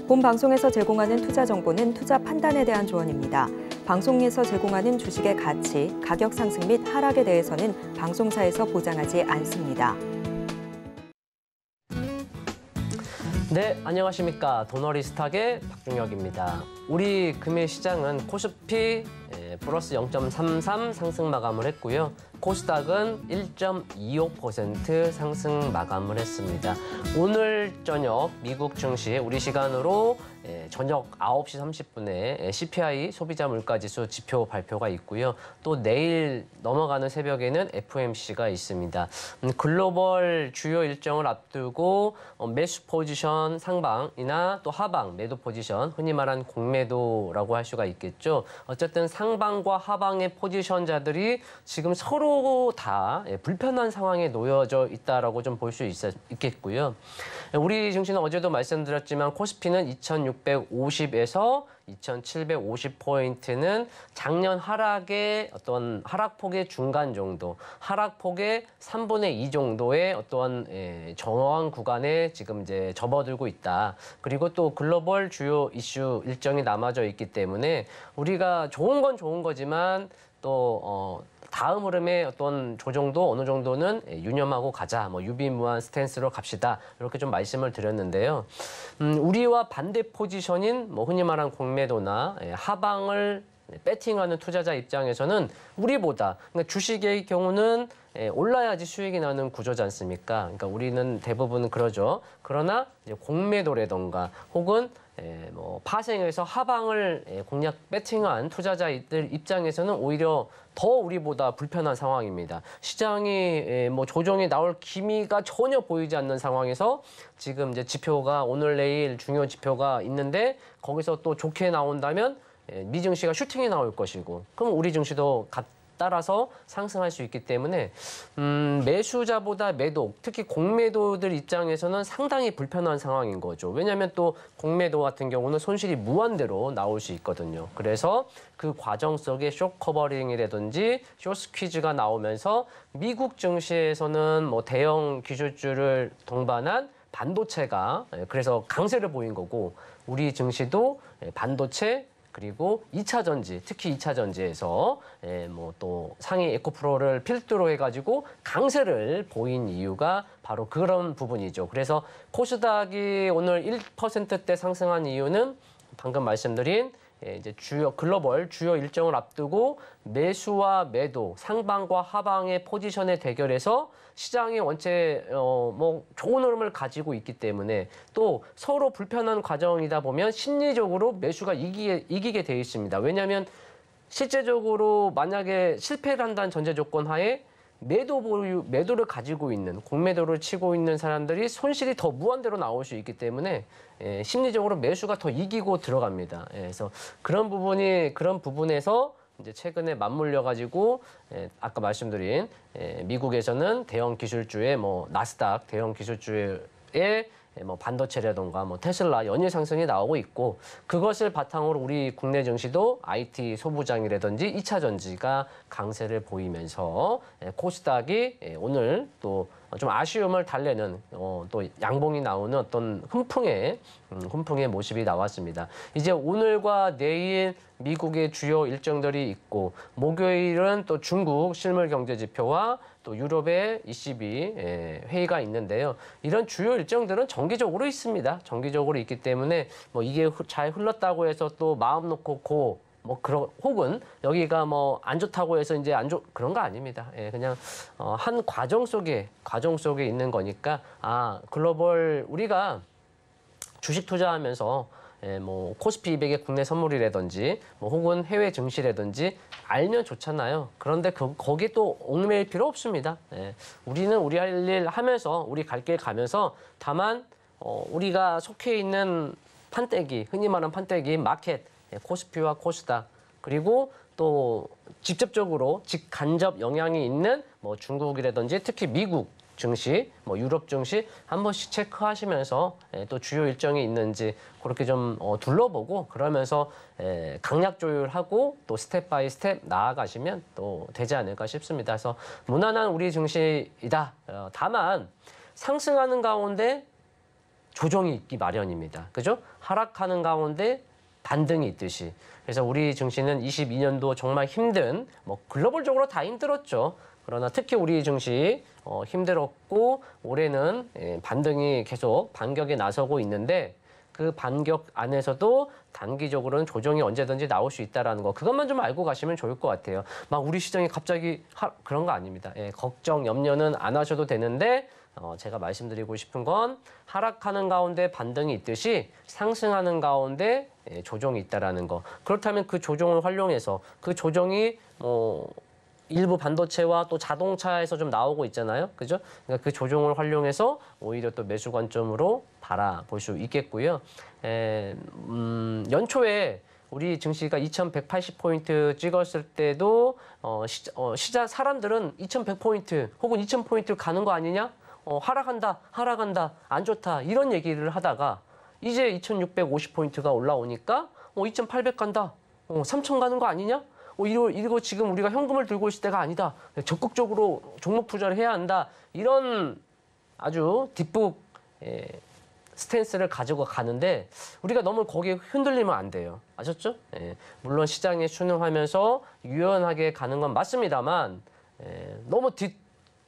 본 방송에서 제공하는 투자 정보는 투자 판단에 대한 조언입니다. 방송에서 제공하는 주식의 가치, 가격 상승 및 하락에 대해서는 방송사에서 보장하지 않습니다. 네, 안녕하십니까. 도너리스탁의 박중혁입니다. 우리 금일 시장은 코스피 플러스 0.33 상승 마감을 했고요. 코스닥은 1.25% 상승 마감을 했습니다. 오늘 저녁 미국 증시 우리 시간으로 저녁 9시 30분에 CPI 소비자 물가지수 지표 발표가 있고요. 또 내일 넘어가는 새벽에는 FOMC가 있습니다. 글로벌 주요 일정을 앞두고 매수 포지션 상방이나 또 하방 매도 포지션, 흔히 말하는 공매도라고 할 수가 있겠죠. 어쨌든 상방과 하방의 포지션자들이 지금 서로 다 불편한 상황에 놓여져 있다라고 좀 볼 수 있겠고요. 우리 증시는 어제도 말씀드렸지만 코스피는 2650에서 2750포인트는 작년 하락의 어떤 하락폭의 중간 정도, 하락폭의 3분의 2 정도의 어떠한 저항 구간에 지금 이제 접어들고 있다. 그리고 또 글로벌 주요 이슈 일정이 남아져 있기 때문에 우리가 좋은 건 좋은 거지만 또 다음 흐름의 어떤 조정도 어느 정도는 유념하고 가자, 뭐 유비무한 스탠스로 갑시다, 이렇게 좀 말씀을 드렸는데요. 우리와 반대 포지션인 뭐 흔히 말하는 공매도나 하방을 배팅하는 투자자 입장에서는 우리보다, 그러니까 주식의 경우는 올라야지 수익이 나는 구조지 않습니까? 그러니까 우리는 대부분 그러죠. 그러나 이제 공매도라던가 혹은 뭐 파생해서 하방을 공략 배팅한 투자자들 입장에서는 오히려 더 우리보다 불편한 상황입니다. 시장이 뭐 조정이 나올 기미가 전혀 보이지 않는 상황에서 지금 이제 지표가 오늘 내일 중요 지표가 있는데 거기서 또 좋게 나온다면 미 증시가 슈팅이 나올 것이고, 그럼 우리 증시도 따라서 상승할 수 있기 때문에 매수자보다 매도, 특히 공매도들 입장에서는 상당히 불편한 상황인 거죠. 왜냐하면 또 공매도 같은 경우는 손실이 무한대로 나올 수 있거든요. 그래서 그 과정 속에 숏 커버링이라든지 숏 스퀴즈가 나오면서 미국 증시에서는 뭐 대형 기술주를 동반한 반도체가 그래서 강세를 보인 거고, 우리 증시도 반도체 그리고 2차 전지, 특히 2차 전지에서 뭐 또 상위 에코프로를 필두로 해가지고 강세를 보인 이유가 바로 그런 부분이죠. 그래서 코스닥이 오늘 1%대 상승한 이유는 방금 말씀드린 이제 글로벌 주요 일정을 앞두고 매수와 매도, 상방과 하방의 포지션의 대결에서 시장이 원체 뭐 좋은 흐름을 가지고 있기 때문에, 또 서로 불편한 과정이다 보면 심리적으로 매수가 이기게 돼 있습니다. 왜냐하면 실제적으로 만약에 실패를 한다는 전제 조건 하에 매도를 가지고 있는, 공매도를 치고 있는 사람들이 손실이 더 무한대로 나올 수 있기 때문에 심리적으로 매수가 더 이기고 들어갑니다. 그래서 그런 부분에서 이제 최근에 맞물려 가지고 아까 말씀드린 미국에서는 대형 기술주의 뭐 나스닥 대형 기술주의 뭐 반도체라던가 뭐 테슬라 연일 상승이 나오고 있고, 그것을 바탕으로 우리 국내 증시도 IT 소부장이라든지 2차 전지가 강세를 보이면서 코스닥이 오늘 또 좀 아쉬움을 달래는 또 양봉이 나오는 어떤 훈풍의 모습이 나왔습니다. 이제 오늘과 내일 미국의 주요 일정들이 있고, 목요일은 또 중국 실물 경제 지표와 또 유럽의 ECB 회의가 있는데요. 이런 주요 일정들은 정기적으로 있습니다. 정기적으로 있기 때문에 뭐 이게 잘 흘렀다고 해서 또 마음 놓고 혹은 여기가 뭐 안 좋다고 해서 이제 그런 거 아닙니다. 그냥 한 과정 속에 있는 거니까, 글로벌 우리가 주식 투자하면서 뭐 코스피 200의 국내 선물이라든지 뭐 혹은 해외 증시라든지 알면 좋잖아요. 그런데 거기에 또 얽매일 필요 없습니다. 우리는 우리 할 일 하면서 우리 갈 길 가면서, 다만 우리가 속해 있는 판때기, 흔히 말하는 판때기 마켓, 코스피와 코스닥, 그리고 또 직접적으로 직간접 영향이 있는 뭐 중국이라든지 특히 미국 증시, 뭐 유럽 증시 한 번씩 체크하시면서 또 주요 일정이 있는지 그렇게 좀 둘러보고, 그러면서 강약 조율하고 또 스텝 바이 스텝 나아가시면 또 되지 않을까 싶습니다. 그래서 무난한 우리 증시이다. 다만 상승하는 가운데 조정이 있기 마련입니다. 그죠? 하락하는 가운데 반등이 있듯이. 그래서 우리 증시는 22년도 정말 힘든, 뭐 글로벌적으로 다 힘들었죠. 그러나 특히 우리 증시 힘들었고 올해는 반등이 계속 반격에 나서고 있는데 그 반격 안에서도 단기적으로는 조정이 언제든지 나올 수 있다는 거 그것만 좀 알고 가시면 좋을 것 같아요. 막 우리 시장이 갑자기 그런 거 아닙니다. 걱정, 염려는 안 하셔도 되는데 제가 말씀드리고 싶은 건 하락하는 가운데 반등이 있듯이 상승하는 가운데 조정이 있다라는 거. 그렇다면 그 조정을 활용해서 그 조정이 일부 반도체와 또 자동차에서 좀 나오고 있잖아요. 그죠? 그러니까 그 조정을 활용해서 오히려 또 매수 관점으로 바라볼 수 있겠고요. 연초에 우리 증시가 2180포인트 찍었을 때도 시장 사람들은 2100포인트 혹은 2000포인트 가는 거 아니냐? 하락한다, 안 좋다 이런 얘기를 하다가 이제 2650포인트가 올라오니까 2800 간다, 3000 가는 거 아니냐? 이거 지금 우리가 현금을 들고 있을 때가 아니다. 적극적으로 종목 투자를 해야 한다. 이런 아주 뒷북 스탠스를 가지고 가는데 우리가 너무 거기에 흔들리면 안 돼요. 아셨죠? 물론 시장에 순응하면서 유연하게 가는 건 맞습니다만 너무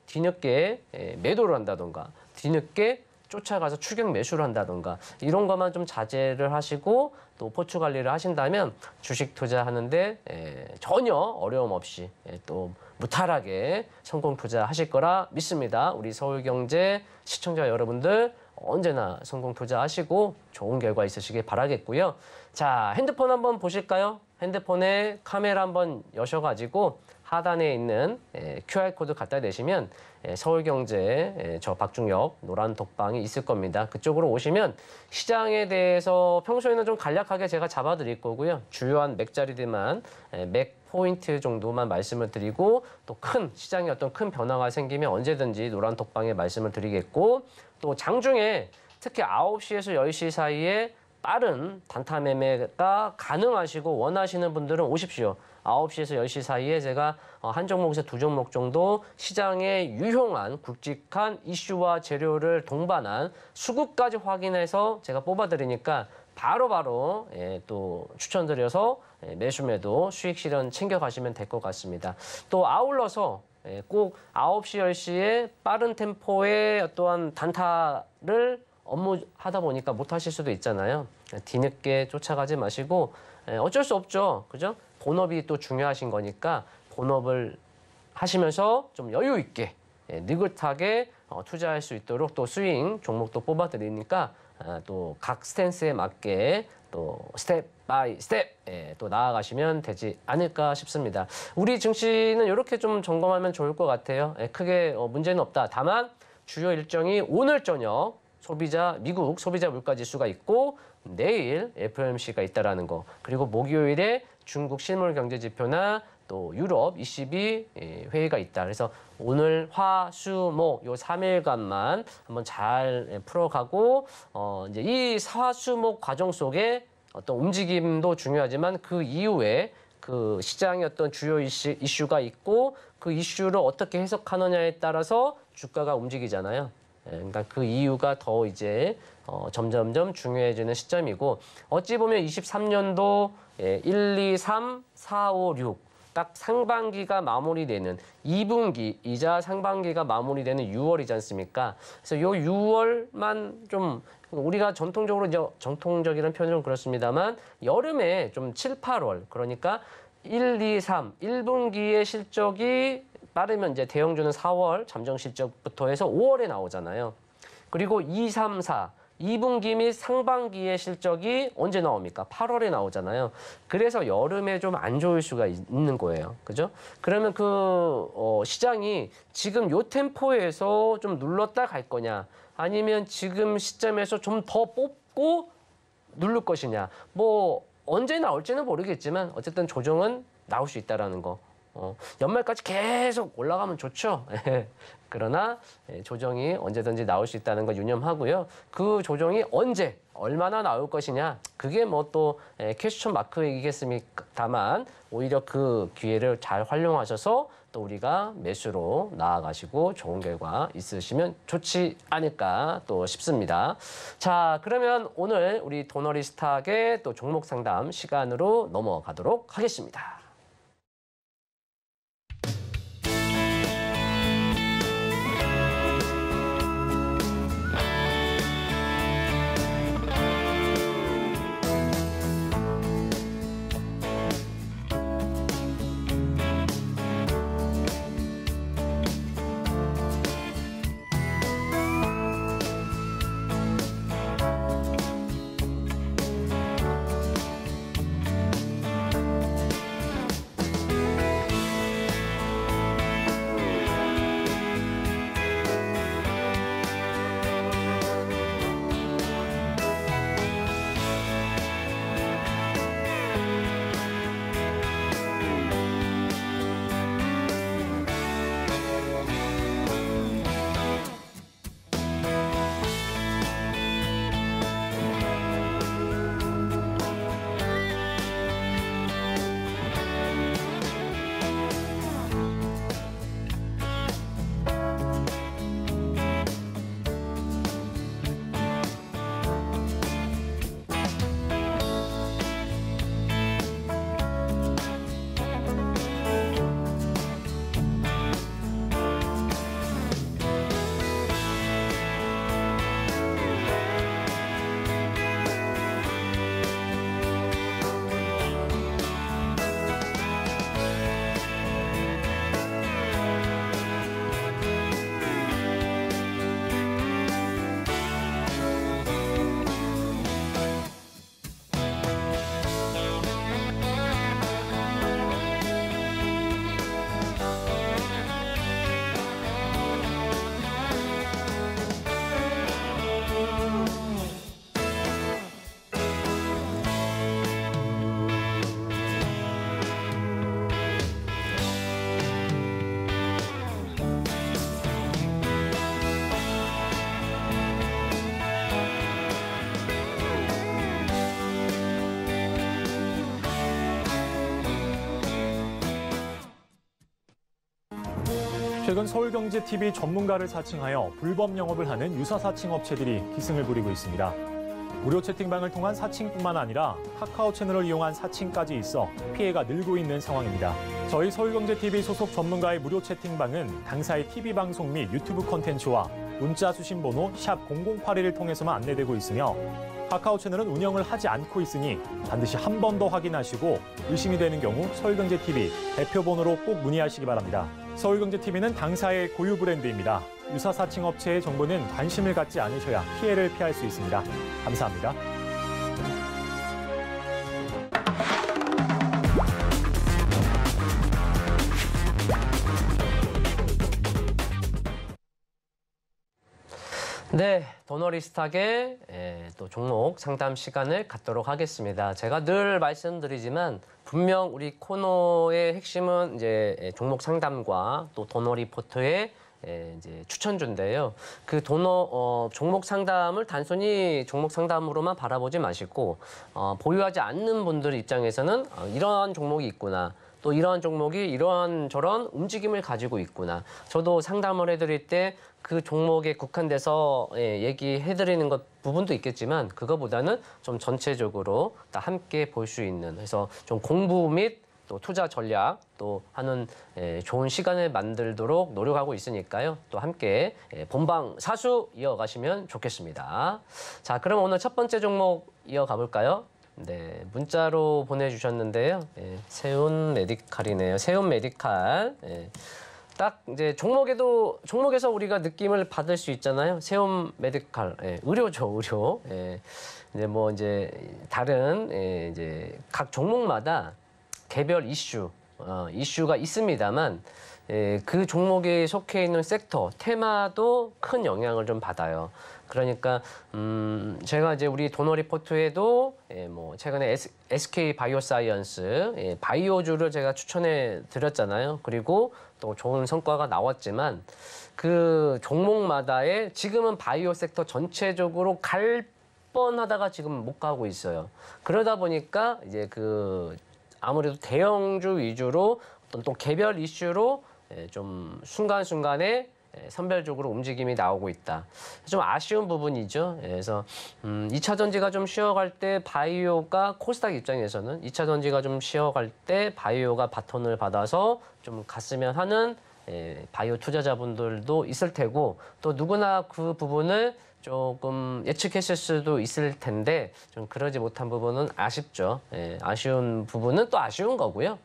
뒤늦게 매도를 한다던가 뒤늦게 쫓아가서 추격 매수를 한다던가 이런 것만 좀 자제를 하시고 또 포트 관리를 하신다면 주식 투자하는데 전혀 어려움 없이 또 무탈하게 성공 투자하실 거라 믿습니다. 우리 서울경제 시청자 여러분들 언제나 성공 투자하시고 좋은 결과 있으시길 바라겠고요. 자, 핸드폰 한번 보실까요? 핸드폰에 카메라 한번 여셔가지고 하단에 있는 QR코드 갖다 대시면 서울경제 저 박중엽 노란 독방이 있을 겁니다. 그쪽으로 오시면 시장에 대해서 평소에는 좀 간략하게 제가 잡아드릴 거고요. 주요한 맥자리들만 맥 포인트 정도만 말씀을 드리고 또 큰 시장에 어떤 큰 변화가 생기면 언제든지 노란 독방에 말씀을 드리겠고 또 장중에 특히 9시에서 10시 사이에 빠른 단타 매매가 가능하시고 원하시는 분들은 오십시오. 9시에서 10시 사이에 제가 한 종목에서 두 종목 정도 시장에 유용한 굵직한 이슈와 재료를 동반한 수급까지 확인해서 제가 뽑아드리니까 바로바로 또 추천드려서 매수매도 수익 실현 챙겨가시면 될 것 같습니다. 또 아울러서 꼭 9시, 10시에 빠른 템포의 어떠한 단타를 업무 하다 보니까 못 하실 수도 있잖아요. 뒤늦게 쫓아가지 마시고 어쩔 수 없죠. 그죠? 본업이 또 중요하신 거니까 본업을 하시면서 좀 여유 있게 느긋하게 투자할 수 있도록 또 스윙 종목도 뽑아 드리니까 또 각 스탠스에 맞게 또 스텝 바이 스텝 또 나아가시면 되지 않을까 싶습니다. 우리 증시는 이렇게 좀 점검하면 좋을 것 같아요. 크게 문제는 없다. 다만 주요 일정이 오늘 저녁 미국 소비자 물가지수가 있고 내일 FOMC가 있다라는 거 그리고 목요일에 중국 실물 경제 지표나 또 유럽 ECB 회의가 있다. 그래서 오늘 화, 수, 목 요 3일간만 한번 잘 풀어가고 이제 이 화, 수, 목 과정 속에 어떤 움직임도 중요하지만 그 이후에 그 시장의 어떤 주요 이슈가 있고 그 이슈를 어떻게 해석하느냐에 따라서 주가가 움직이잖아요. 그러니까 그 이유가 더 이제 점점점 중요해지는 시점이고 어찌 보면 23년도 1, 2, 3, 4, 5, 6 딱 상반기가 마무리되는 2분기이자 상반기가 마무리되는 6월이지 않습니까? 그래서 요 6월만 좀 우리가 전통적으로 이제 정통적이라는 표현은 좀 그렇습니다만 여름에 좀 7, 8월 그러니까 1, 2, 3 1분기의 실적이 빠르면 이제 대형주는 4월 잠정 실적부터 해서 5월에 나오잖아요. 그리고 2, 3, 4 2분기 및 상반기의 실적이 언제 나옵니까? 8월에 나오잖아요. 그래서 여름에 좀 안 좋을 수가 있는 거예요. 그죠? 그러면 그 시장이 지금 요 템포에서 좀 눌렀다 갈 거냐? 아니면 지금 시점에서 좀 더 뽑고 누를 것이냐? 뭐 언제 나올지는 모르겠지만 어쨌든 조정은 나올 수 있다라는 거. 연말까지 계속 올라가면 좋죠. 그러나 조정이 언제든지 나올 수 있다는 거 유념하고요. 그 조정이 언제, 얼마나 나올 것이냐. 그게 뭐 또 퀘스천 마크이겠습니까? 다만 오히려 그 기회를 잘 활용하셔서 또 또 우리가 매수로 나아가시고 좋은 결과 있으시면 좋지 않을까 또 싶습니다. 자, 그러면 오늘 우리 도너리스탁의 또 종목 상담 시간으로 넘어가도록 하겠습니다. 최근 서울경제TV 전문가를 사칭하여 불법 영업을 하는 유사 사칭 업체들이 기승을 부리고 있습니다. 무료 채팅방을 통한 사칭뿐만 아니라 카카오 채널을 이용한 사칭까지 있어 피해가 늘고 있는 상황입니다. 저희 서울경제TV 소속 전문가의 무료 채팅방은 당사의 TV방송 및 유튜브 콘텐츠와 문자 수신 번호 샵 0081을 통해서만 안내되고 있으며 카카오 채널은 운영을 하지 않고 있으니 반드시 한 번 더 확인하시고 의심이 되는 경우 서울경제TV 대표번호로 꼭 문의하시기 바랍니다. 서울경제TV는 당사의 고유 브랜드입니다. 유사 사칭 업체의 정보는 관심을 갖지 않으셔야 피해를 피할 수 있습니다. 감사합니다. 네, 도너리스탁의 또 종목 상담 시간을 갖도록 하겠습니다. 제가 늘 말씀드리지만 분명 우리 코너의 핵심은 이제 종목 상담과 또 도너 리포트의 이제 추천주인데요. 그 종목 상담을 단순히 종목 상담으로만 바라보지 마시고 보유하지 않는 분들 입장에서는 이런 종목이 있구나. 또 이러한 종목이 이러한 저런 움직임을 가지고 있구나. 저도 상담을 해드릴 때 그 종목에 국한돼서 얘기해드리는 것 부분도 있겠지만 그거보다는 좀 전체적으로 다 함께 볼 수 있는 그래서 좀 공부 및 또 투자 전략 또 하는 좋은 시간을 만들도록 노력하고 있으니까요. 또 함께 본방 사수 이어가시면 좋겠습니다. 자, 그럼 오늘 첫 번째 종목 이어가 볼까요? 네, 문자로 보내주셨는데요. 세운 메디칼이네요. 세운 메디칼. 딱 이제 종목에서 우리가 느낌을 받을 수 있잖아요. 세움 메디칼, 의료죠, 의료. 이제 뭐 이제 다른 이제 각 종목마다 개별 이슈가 있습니다만 그 종목에 속해 있는 섹터, 테마도 큰 영향을 좀 받아요. 그러니까 제가 이제 우리 도너 리포트에도 뭐 최근에 SK 바이오사이언스 바이오주를 제가 추천해 드렸잖아요. 그리고 또 좋은 성과가 나왔지만 그 종목마다의 지금은 바이오 섹터 전체적으로 갈 뻔하다가 지금 못 가고 있어요. 그러다 보니까 이제 그 아무래도 대형주 위주로 어떤 또 개별 이슈로 좀 순간순간에 선별적으로 움직임이 나오고 있다. 좀 아쉬운 부분이죠. 그래서 2차 전지가 좀 쉬어갈 때 바이오가 코스닥 입장에서는 2차 전지가 좀 쉬어갈 때 바이오가 바톤을 받아서 좀 갔으면 하는 바이오 투자자분들도 있을 테고 또 누구나 그 부분을 조금 예측했을 수도 있을 텐데 좀 그러지 못한 부분은 아쉽죠. 아쉬운 부분은 또 아쉬운 거고요.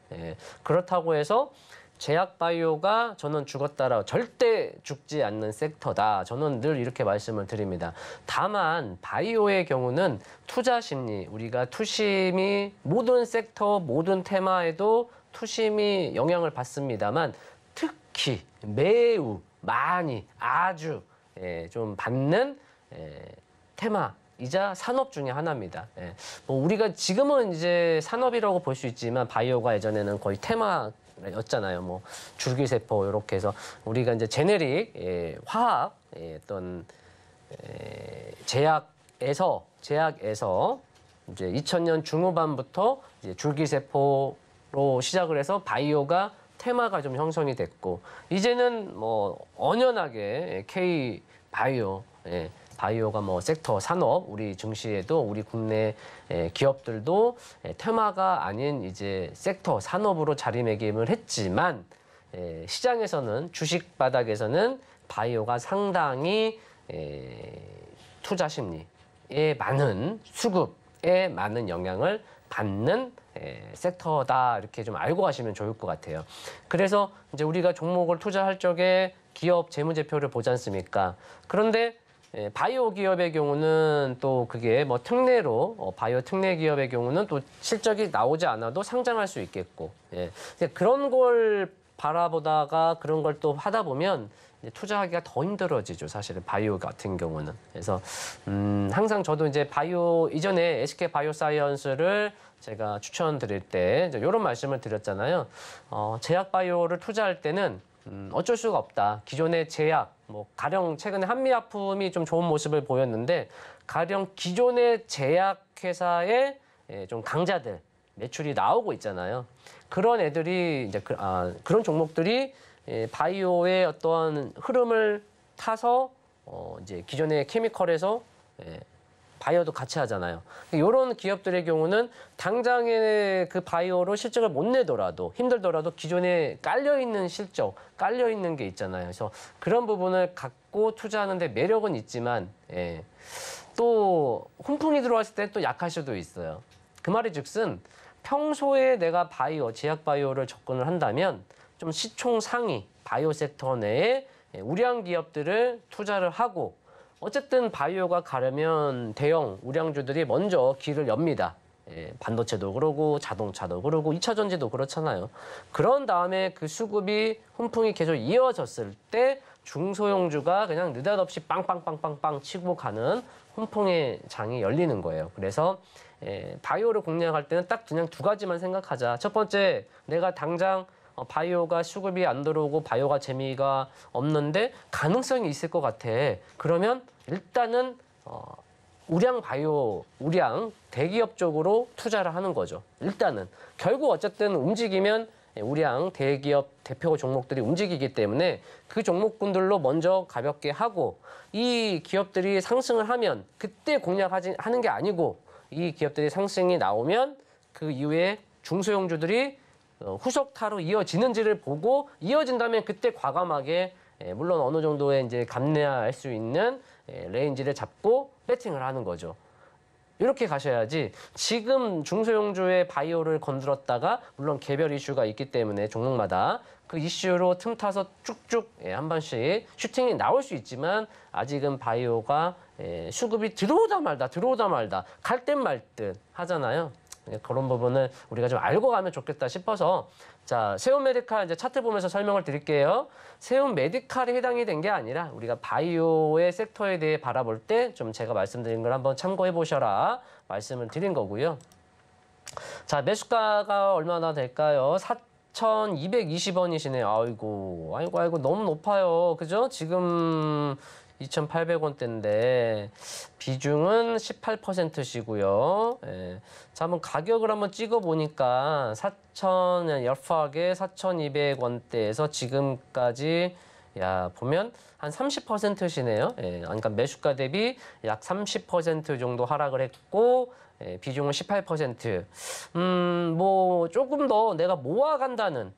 그렇다고 해서 제약 바이오가 저는 죽었다라 절대 죽지 않는 섹터다. 저는 늘 이렇게 말씀을 드립니다. 다만 바이오의 경우는 투자 심리, 우리가 투심이 모든 섹터, 모든 테마에도 투심이 영향을 받습니다만 특히 매우 많이 아주 좀 받는 테마이자 산업 중에 하나입니다. 뭐 우리가 지금은 이제 산업이라고 볼 수 있지만 바이오가 예전에는 거의 테마였잖아요. 뭐 줄기세포 이렇게 해서 우리가 이제 제네릭 화학 어떤 제약에서 이제 2000년 중후반부터 이제 줄기세포로 시작을 해서 바이오가 테마가 좀 형성이 됐고 이제는 뭐 언연하게 K 바이오 바이오가 뭐 섹터 산업 우리 증시에도 우리 국내 기업들도 테마가 아닌 이제 섹터 산업으로 자리매김을 했지만 시장에서는 주식 바닥에서는 바이오가 상당히 투자 심리에 많은 수급에 많은 영향을 받는 섹터다 이렇게 좀 알고 가시면 좋을 것 같아요. 그래서 이제 우리가 종목을 투자할 적에 기업 재무제표를 보지 않습니까? 그런데 바이오 기업의 경우는 또 그게 뭐 특례로 바이오 특례 기업의 경우는 또 실적이 나오지 않아도 상장할 수 있겠고 그런 걸 바라보다가 그런 걸 또 하다 보면 투자하기가 더 힘들어지죠. 사실은 바이오 같은 경우는. 그래서 항상 저도 이제 바이오 이전에 SK 바이오사이언스를 제가 추천드릴 때 이런 말씀을 드렸잖아요. 제약 바이오를 투자할 때는 어쩔 수가 없다. 기존의 제약, 뭐 가령 최근에 한미약품이 좀 좋은 모습을 보였는데 가령 기존의 제약 회사의 좀 강자들 매출이 나오고 있잖아요. 그런 애들이 이제 그런 종목들이 바이오의 어떠한 흐름을 타서 이제 기존의 케미컬에서 바이오도 같이 하잖아요. 이런 기업들의 경우는 당장에 그 바이오로 실적을 못 내더라도 힘들더라도 기존에 깔려있는 실적, 깔려있는 게 있잖아요. 그래서 그런 부분을 갖고 투자하는데 매력은 있지만 또 훈풍이 들어왔을 때 또 약할 수도 있어요. 그 말이 즉슨 평소에 내가 바이오, 제약 바이오를 접근을 한다면 좀 시총 상위 바이오 섹터 내에 우량 기업들을 투자를 하고 어쨌든 바이오가 가려면 대형 우량주들이 먼저 길을 엽니다. 반도체도 그러고 자동차도 그러고 2차 전지도 그렇잖아요. 그런 다음에 그 수급이 훈풍이 계속 이어졌을 때 중소형주가 그냥 느닷없이 빵빵빵빵빵 치고 가는 훈풍의 장이 열리는 거예요. 그래서 바이오를 공략할 때는 딱 그냥 두 가지만 생각하자. 첫 번째, 내가 당장 바이오가 수급이 안 들어오고 바이오가 재미가 없는데 가능성이 있을 것 같아. 그러면 일단은 우량 바이오, 우량 대기업 쪽으로 투자를 하는 거죠. 일단은. 결국 어쨌든 움직이면 우량 대기업 대표 종목들이 움직이기 때문에 그 종목군들로 먼저 가볍게 하고 이 기업들이 상승을 하면 그때 공략하는 게 아니고 이 기업들이 상승이 나오면 그 이후에 중소형주들이 후속타로 이어지는지를 보고 이어진다면 그때 과감하게 물론 어느 정도의 이제 감내할 수 있는 레인지를 잡고 배팅을 하는 거죠. 이렇게 가셔야지 지금 중소형주의 바이오를 건드렸다가 물론 개별 이슈가 있기 때문에 종목마다 그 이슈로 틈타서 쭉쭉 한 번씩 슈팅이 나올 수 있지만 아직은 바이오가 수급이 들어오다 말다 갈 듯 말 듯 하잖아요. 그런 부분을 우리가 좀 알고 가면 좋겠다 싶어서 자, 세움메디칼 이제 차트 보면서 설명을 드릴게요. 세움메디칼이 해당이 된 게 아니라 우리가 바이오의 섹터에 대해 바라볼 때 좀 제가 말씀드린 걸 한번 참고해 보셔라 말씀을 드린 거고요. 자, 매수가가 얼마나 될까요? 4,220원이시네요. 아이고 너무 높아요. 그죠? 지금 2,800원대인데 비중은 18%시고요. 예. 자, 한번 가격을 한번 찍어 보니까 4,200원대에서 지금까지 보면 한 30%시네요. 예. 그러니까 매수가 대비 약 30% 정도 하락을 했고 비중은 18%. 뭐 조금 더 내가 모아간다는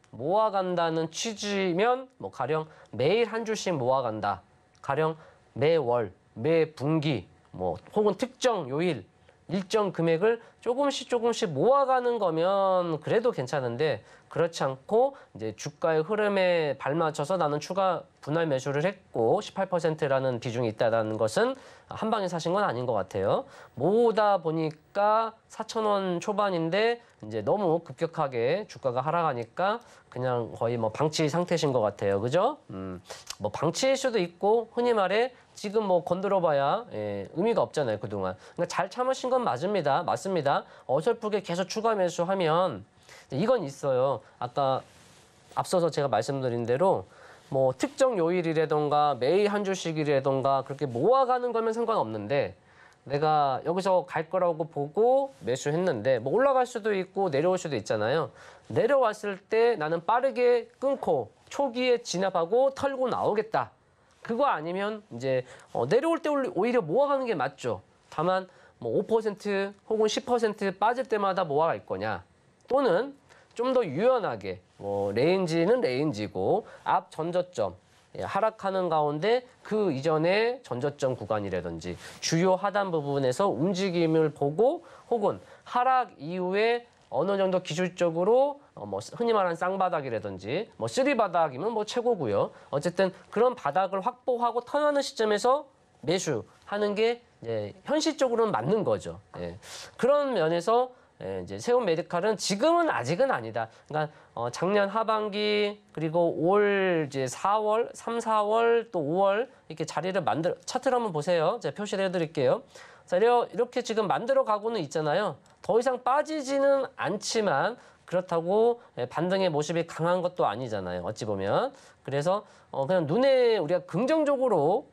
취지면 뭐 가령 매일 한 주씩 모아간다. 가령 매월, 매 분기, 뭐 혹은 특정 요일, 일정 금액을 조금씩 모아가는 거면 그래도 괜찮은데 그렇지 않고 이제 주가의 흐름에 발맞춰서 나는 추가 분할 매수를 했고 18%라는 비중이 있다는 것은 한 방에 사신 건 아닌 것 같아요. 모으다 보니까 4,000원 초반인데 이제 너무 급격하게 주가가 하락하니까 그냥 거의 뭐 방치 상태신 것 같아요. 그죠? 뭐 방치일 수도 있고 흔히 말해 지금 뭐 건드려봐야 의미가 없잖아요. 그동안. 그러니까 잘 참으신 건 맞습니다. 어설프게 계속 추가 매수하면 이건 있어요. 아까 앞서서 제가 말씀드린 대로 뭐 특정 요일이라던가 매일 한 주씩이라던가 그렇게 모아가는 거면 상관없는데 내가 여기서 갈 거라고 보고 매수했는데 뭐 올라갈 수도 있고 내려올 수도 있잖아요. 내려왔을 때 나는 빠르게 끊고 초기에 진압하고 털고 나오겠다. 그거 아니면 이제 내려올 때 오히려 모아가는 게 맞죠. 다만 뭐 5% 혹은 10% 빠질 때마다 모아갈 거냐. 또는 좀 더 유연하게 뭐 레인지는 레인지고 앞 전저점 하락하는 가운데 그 이전의 전저점 구간이라든지 주요 하단 부분에서 움직임을 보고 혹은 하락 이후에 어느 정도 기술적으로 뭐 흔히 말하는 쌍바닥이라든지 뭐 쓰리바닥이면 뭐 최고고요. 어쨌든 그런 바닥을 확보하고 턴하는 시점에서 매수하는 게 현실적으로는 맞는 거죠. 그런 면에서 이제 세운 메디칼은 지금은 아직은 아니다. 그러니까 작년 하반기 그리고 올 이제 4월, 3, 4월 또 5월 이렇게 자리를 차트를 한번 보세요. 제가 표시를 해드릴게요. 자, 이렇게 지금 만들어 가고는 있잖아요. 더 이상 빠지지는 않지만 그렇다고 반등의 모습이 강한 것도 아니잖아요. 어찌 보면. 그래서 그냥 눈에 우리가 긍정적으로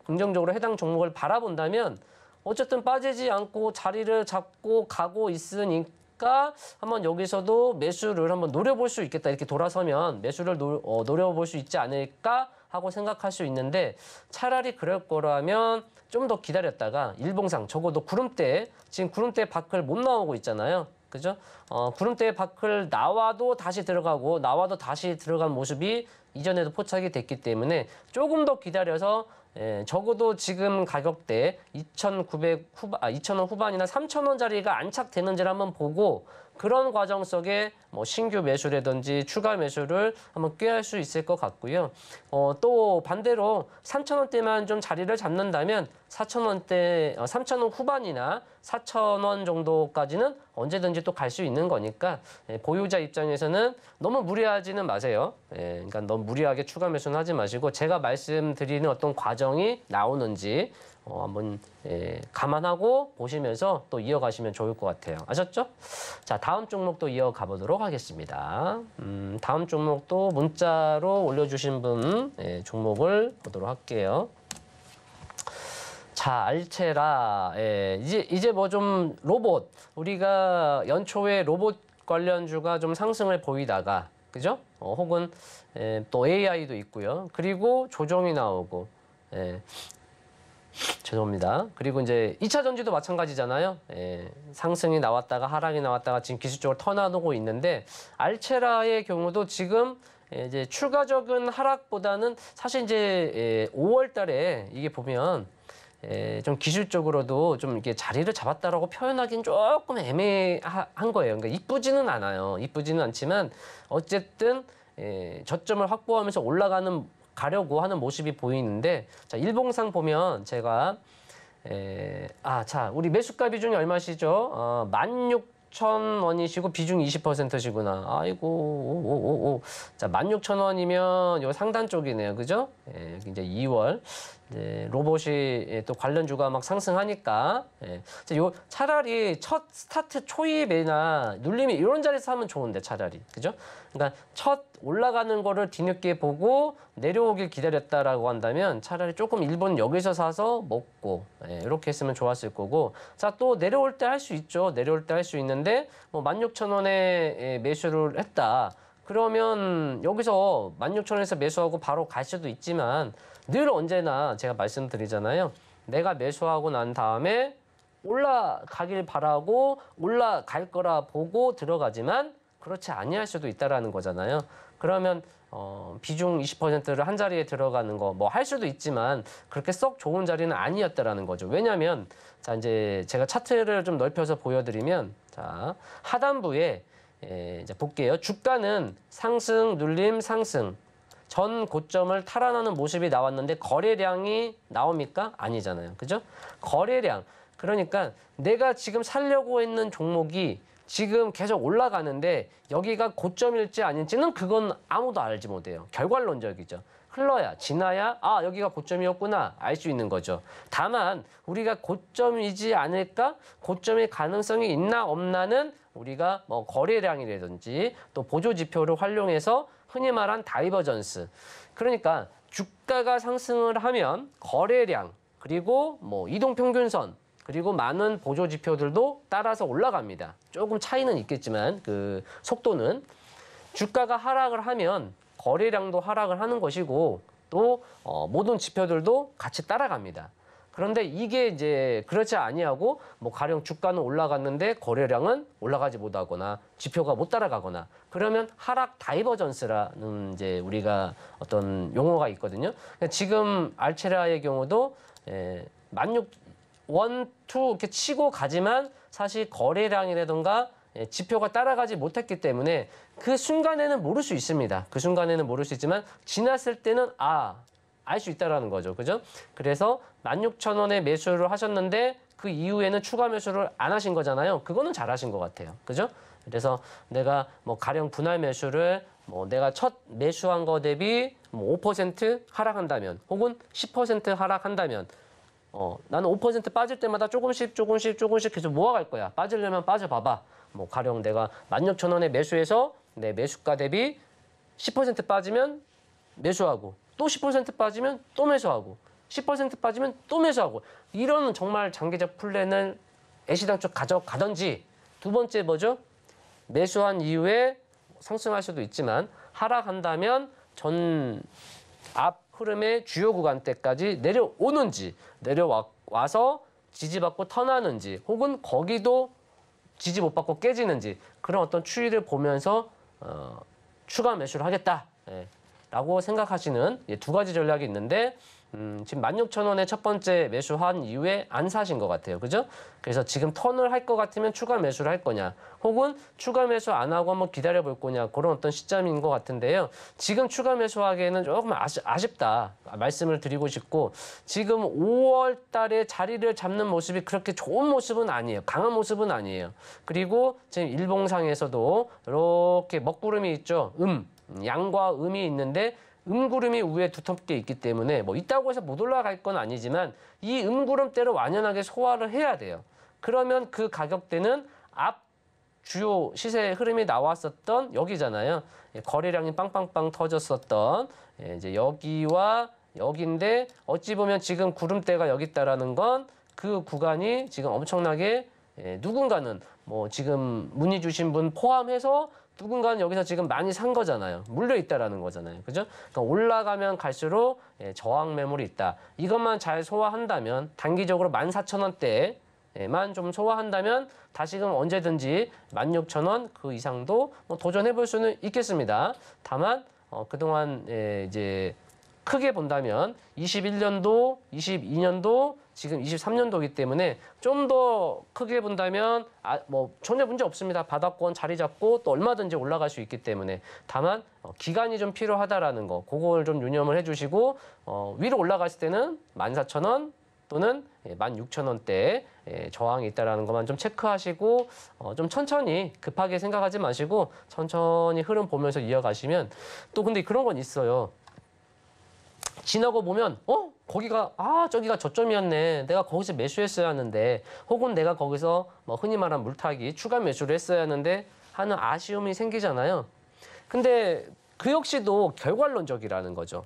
해당 종목을 바라본다면 어쨌든 빠지지 않고 자리를 잡고 가고 있으니까 한번 여기서도 매수를 한번 노려볼 수 있겠다. 이렇게 돌아서면 매수를 노려볼 수 있지 않을까 하고 생각할 수 있는데 차라리 그럴 거라면 좀 더 기다렸다가 일봉상 적어도 구름대 지금 구름대 바클 못 나오고 있잖아요. 그죠? 구름대 바클 나와도 다시 들어가고 나와도 다시 들어간 모습이 이전에도 포착이 됐기 때문에 조금 더 기다려서 적어도 지금 가격대 2,000원 후반이나 3,000원짜리가 안착되는지를 한번 보고 그런 과정 속에 뭐 신규 매수라든지 추가 매수를 한번 꾀할 수 있을 것 같고요. 또 반대로 3,000원대만 좀 자리를 잡는다면 4,000원대, 3,000원 후반이나 4,000원 정도까지는 언제든지 또 갈 수 있는 거니까 보유자 입장에서는 너무 무리하지는 마세요. 그러니까 너무 무리하게 추가 매수는 하지 마시고 제가 말씀드리는 어떤 과정이 나오는지 한번 감안하고 보시면서 또 이어가시면 좋을 것 같아요. 아셨죠? 자, 다음 종목도 이어가 보도록 하겠습니다. 다음 종목도 문자로 올려주신 분 종목을 보도록 할게요. 자, 알체라. 이제 뭐 좀 로봇 우리가 연초에 로봇 관련주가 좀 상승을 보이다가 그죠? 혹은 또 AI도 있고요. 그리고 조정이 나오고 죄송합니다. 그리고 이제 2차 전지도 마찬가지잖아요. 상승이 나왔다가 하락이 나왔다가 지금 기술적으로 턴하고 있는데 알체라의 경우도 지금 이제 추가적인 하락보다는 사실 이제 5월 달에 이게 보면 좀 기술적으로도 좀 이렇게 자리를 잡았다라고 표현하기는 조금 애매한 거예요. 그러니까 이쁘지는 않아요. 이쁘지는 않지만 어쨌든 저점을 확보하면서 가려고 하는 모습이 보이는데 자, 일봉상 보면 제가 자, 우리 매수가 비중이 얼마시죠? 16,000원이시고 비중 20%시구나. 아이고. 자, 16,000원이면 요 상단 쪽이네요. 그죠? 이제 2월 이제 로봇이 또 관련주가 막 상승하니까 요 차라리 첫 스타트 초입이나 눌림이 이런 자리에서 하면 좋은데 차라리 그죠? 그러니까 첫 올라가는 거를 뒤늦게 보고 내려오길 기다렸다라고 한다면 차라리 조금 일본 여기서 사서 먹고 이렇게 했으면 좋았을 거고 자 또 내려올 때 할 수 있죠. 내려올 때 할 수 있는데 뭐 16,000원에 매수를 했다. 그러면 여기서 16,000원에서 매수하고 바로 갈 수도 있지만 늘 언제나 제가 말씀드리잖아요. 내가 매수하고 난 다음에 올라가길 바라고 올라갈 거라 보고 들어가지만 그렇지 아니할 수도 있다라는 거잖아요. 그러면 비중 20%를 한 자리에 들어가는 거 뭐 할 수도 있지만 그렇게 썩 좋은 자리는 아니었다라는 거죠. 왜냐하면 자 이제 제가 차트를 좀 넓혀서 보여드리면 자 하단부에 이제 볼게요. 주가는 상승, 눌림, 상승. 전 고점을 탈환하는 모습이 나왔는데 거래량이 나옵니까? 아니잖아요. 그죠? 거래량. 그러니까 내가 지금 살려고 했는 종목이 지금 계속 올라가는데 여기가 고점일지 아닌지는 그건 아무도 알지 못해요. 결과론적이죠. 흘러야 지나야 아 여기가 고점이었구나 알 수 있는 거죠. 다만 우리가 고점이지 않을까? 고점의 가능성이 있나 없나는 우리가 뭐 거래량이라든지 또 보조 지표를 활용해서 흔히 말한 다이버전스. 그러니까 주가가 상승을 하면 거래량 그리고 뭐 이동평균선 그리고 많은 보조 지표들도 따라서 올라갑니다. 조금 차이는 있겠지만 그 속도는 주가가 하락을 하면 거래량도 하락을 하는 것이고 또 모든 지표들도 같이 따라갑니다. 그런데 이게 이제 그렇지 아니하고 뭐 가령 주가는 올라갔는데 거래량은 올라가지 못하거나 지표가 못 따라가거나 그러면 하락 다이버전스라는 이제 우리가 어떤 용어가 있거든요. 그러니까 지금 알체라의 경우도 16,000 1, 2 이렇게 치고 가지만 사실 거래량이라든가 지표가 따라가지 못했기 때문에 그 순간에는 모를 수 있습니다. 그 순간에는 모를 수 있지만 지났을 때는 알 수 있다라는 거죠. 그죠? 그래서 16,000원에 매수를 하셨는데 그 이후에는 추가 매수를 안 하신 거잖아요. 그거는 잘하신 것 같아요. 그죠? 그래서 내가 뭐 가령 분할 매수를 뭐 내가 첫 매수한 거 대비 뭐 5% 하락한다면 혹은 10% 하락한다면 나는 5% 빠질 때마다 조금씩 계속 모아갈 거야. 빠지려면 빠져봐봐. 뭐 가령 내가 16,000원에 매수해서 내 매수가 대비 10% 빠지면 매수하고 또 10% 빠지면 또 매수하고 10% 빠지면 또 매수하고 이런 정말 장기적 플랜을 애시당초 가져가든지 두 번째 뭐죠? 매수한 이후에 상승할 수도 있지만 하락한다면 전 앞 흐름의 주요 구간대까지 내려오는지 내려와서 지지받고 턴하는지 혹은 거기도 지지 못 받고 깨지는지 그런 어떤 추이를 보면서 추가 매수를 하겠다 라고 생각하시는 두 가지 전략이 있는데 지금 16,000원에 첫 번째 매수한 이후에 안 사신 것 같아요. 그죠? 그래서 지금 턴을 할 것 같으면 추가 매수를 할 거냐 혹은 추가 매수 안 하고 한번 기다려 볼 거냐 그런 어떤 시점인 것 같은데요. 지금 추가 매수하기에는 조금 아쉽다 말씀을 드리고 싶고 지금 5월 달에 자리를 잡는 모습이 그렇게 좋은 모습은 아니에요. 강한 모습은 아니에요. 그리고 지금 일봉상에서도 이렇게 먹구름이 있죠. 양과 음이 있는데 음구름이 위에 두텁게 있기 때문에 뭐 있다고 해서 못 올라갈 건 아니지만 이 음구름대를 완연하게 소화를 해야 돼요. 그러면 그 가격대는 앞 주요 시세 흐름이 나왔었던 여기잖아요. 거래량이 빵빵빵 터졌었던 이제 여기와 여기인데 어찌 보면 지금 구름대가 여기 있다라는 건 그 구간이 지금 엄청나게 누군가는 뭐 지금 문의 주신 분 포함해서 누군가는 여기서 지금 많이 산 거잖아요. 물려 있다라는 거잖아요. 그죠? 그러니까 올라가면 갈수록 저항 매물이 있다. 이것만 잘 소화한다면 단기적으로 14,000원대만 좀 소화한다면 다시금 언제든지 16,000원 그 이상도 뭐 도전해 볼 수는 있겠습니다. 다만 그동안 이제 크게 본다면 21년도, 22년도, 지금 23년도이기 때문에 좀 더 크게 본다면 뭐 전혀 문제 없습니다. 바닥권 자리 잡고 또 얼마든지 올라갈 수 있기 때문에 다만 기간이 좀 필요하다라는 거 그걸 좀 유념을 해주시고 위로 올라갔을 때는 14,000원 또는 16,000원대 저항이 있다라는 것만 좀 체크하시고 좀 천천히 급하게 생각하지 마시고 천천히 흐름 보면서 이어가시면 또 근데 그런 건 있어요. 지나고 보면 거기가 저기가 저점이었네. 내가 거기서 매수했어야 하는데, 혹은 내가 거기서 뭐 흔히 말하는 물타기 추가 매수를 했어야 하는데 하는 아쉬움이 생기잖아요. 근데 그 역시도 결과론적이라는 거죠.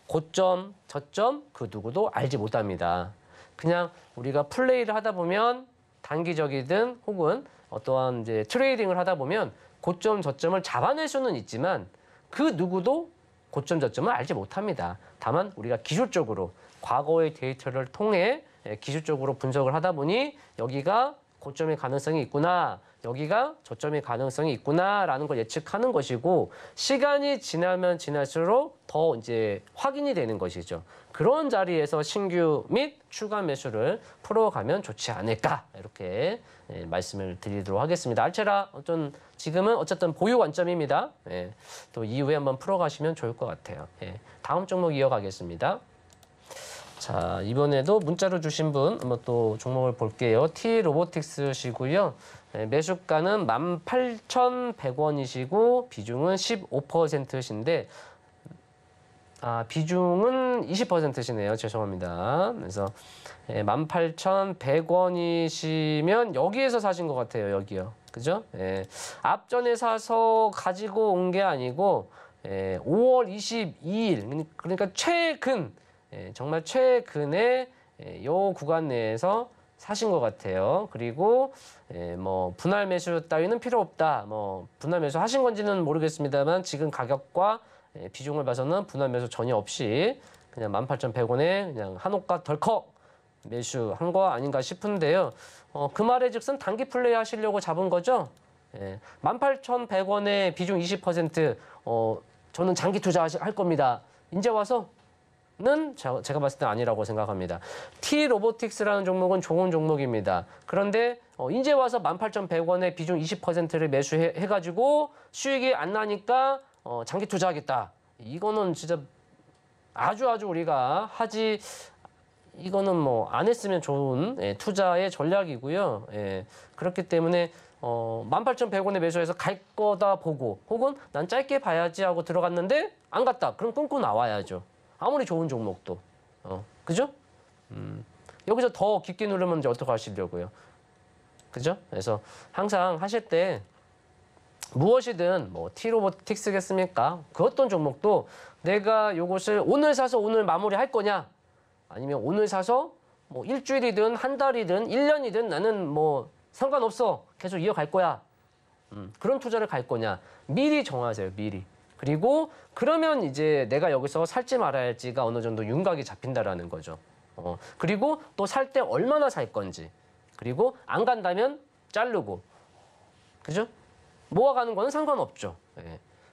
고점, 저점 그 누구도 알지 못합니다. 그냥 우리가 플레이를 하다 보면 단기적이든 혹은 어떠한 이제 트레이딩을 하다 보면 고점, 저점을 잡아낼 수는 있지만 그 누구도 고점, 저점을 알지 못합니다. 다만 우리가 기술적으로 과거의 데이터를 통해 기술적으로 분석을 하다 보니 여기가 고점의 가능성이 있구나, 여기가 저점의 가능성이 있구나라는 걸 예측하는 것이고, 시간이 지나면 지날수록 더 이제 확인이 되는 것이죠. 그런 자리에서 신규 및 추가 매수를 풀어가면 좋지 않을까, 이렇게 말씀을 드리도록 하겠습니다. 알체라 지금은 어쨌든 보유 관점입니다. 또 이후에 한번 풀어가시면 좋을 것 같아요. 다음 종목 이어가겠습니다. 자, 이번에도 문자로 주신 분 한번 또 종목을 볼게요. T로보틱스시고요. 매수가는 18,100원이시고 비중은 15%신데 비중은 20%시네요. 죄송합니다. 그래서 18,100원이시면 여기에서 사신 것 같아요. 여기요. 그죠? 앞전에 사서 가지고 온 게 아니고 5월 22일, 그러니까 최근, 정말 최근에 요 구간 내에서 사신 것 같아요. 그리고 뭐 분할 매수 따위는 필요 없다. 뭐 분할 매수 하신 건지는 모르겠습니다만 지금 가격과 비중을 봐서는 분할 매수 전혀 없이 그냥 18,100원에 그냥 한 호가 덜컥 매수한 거 아닌가 싶은데요. 그 말에 즉슨 단기 플레이 하시려고 잡은 거죠. 18,100원에 비중 20%, 저는 장기 투자할 겁니다. 이제 와서 는 제가 봤을 때 아니라고 생각합니다. T로보틱스라는 종목은 좋은 종목입니다. 그런데 이제 와서 18,100원에 비중 20%를 매수해가지고 수익이 안 나니까 장기 투자하겠다. 이거는 진짜 아주 우리가 이거는 뭐 안 했으면 좋은 투자의 전략이고요. 그렇기 때문에 18,100원에 매수해서 갈 거다 보고, 혹은 난 짧게 봐야지 하고 들어갔는데 안 갔다. 그럼 끊고 나와야죠. 아무리 좋은 종목도. 그죠? 여기서 더 깊게 누르면 이제 어떻게 하시려고요? 그죠? 그래서 항상 하실 때 무엇이든 뭐 T로보틱스겠습니까? 그 어떤 종목도 내가 요것을 오늘 사서 오늘 마무리할 거냐? 아니면 오늘 사서 뭐 일주일이든 한 달이든 1년이든 나는 뭐 상관없어. 계속 이어갈 거야. 그런 투자를 갈 거냐? 미리 정하세요. 미리. 그리고 그러면 이제 내가 여기서 살지 말아야 할지가 어느 정도 윤곽이 잡힌다라는 거죠. 그리고 또 살 때 얼마나 살 건지. 그리고 안 간다면 자르고. 그죠? 모아가는 거는 상관없죠.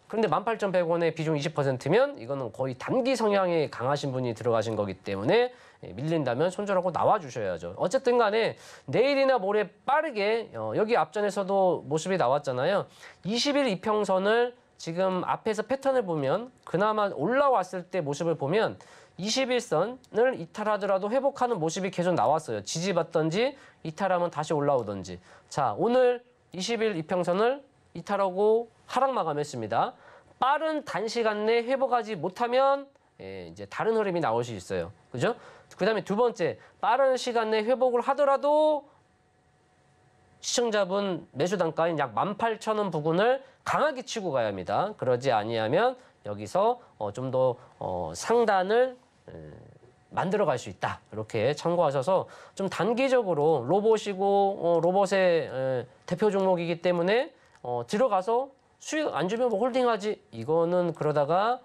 그런데 18,100원에 비중 20%면 이거는 거의 단기 성향이 강하신 분이 들어가신 거기 때문에 밀린다면 손절하고 나와주셔야죠. 어쨌든 간에 내일이나 모레 빠르게 여기 앞전에서도 모습이 나왔잖아요. 20일 이평선을 지금 앞에서 패턴을 보면 그나마 올라왔을 때 모습을 보면 21선을 이탈하더라도 회복하는 모습이 계속 나왔어요. 지지받던지 이탈하면 다시 올라오던지. 자, 오늘 20일 이평선을 이탈하고 하락 마감했습니다. 빠른 단시간 내 회복하지 못하면 이제 다른 흐름이 나올 수 있어요. 그죠? 그 다음에 두 번째, 빠른 시간 내 회복을 하더라도 시청자분 매수 단가인 약 18,000원 부근을 강하게 치고 가야 합니다. 그러지 아니하면 여기서 좀 더 상단을 만들어 갈 수 있다. 이렇게 참고하셔서 좀 단기적으로 로봇이고 로봇의 대표 종목이기 때문에 들어가서 수익 안 주면 뭐 홀딩하지. 이거는 그러다가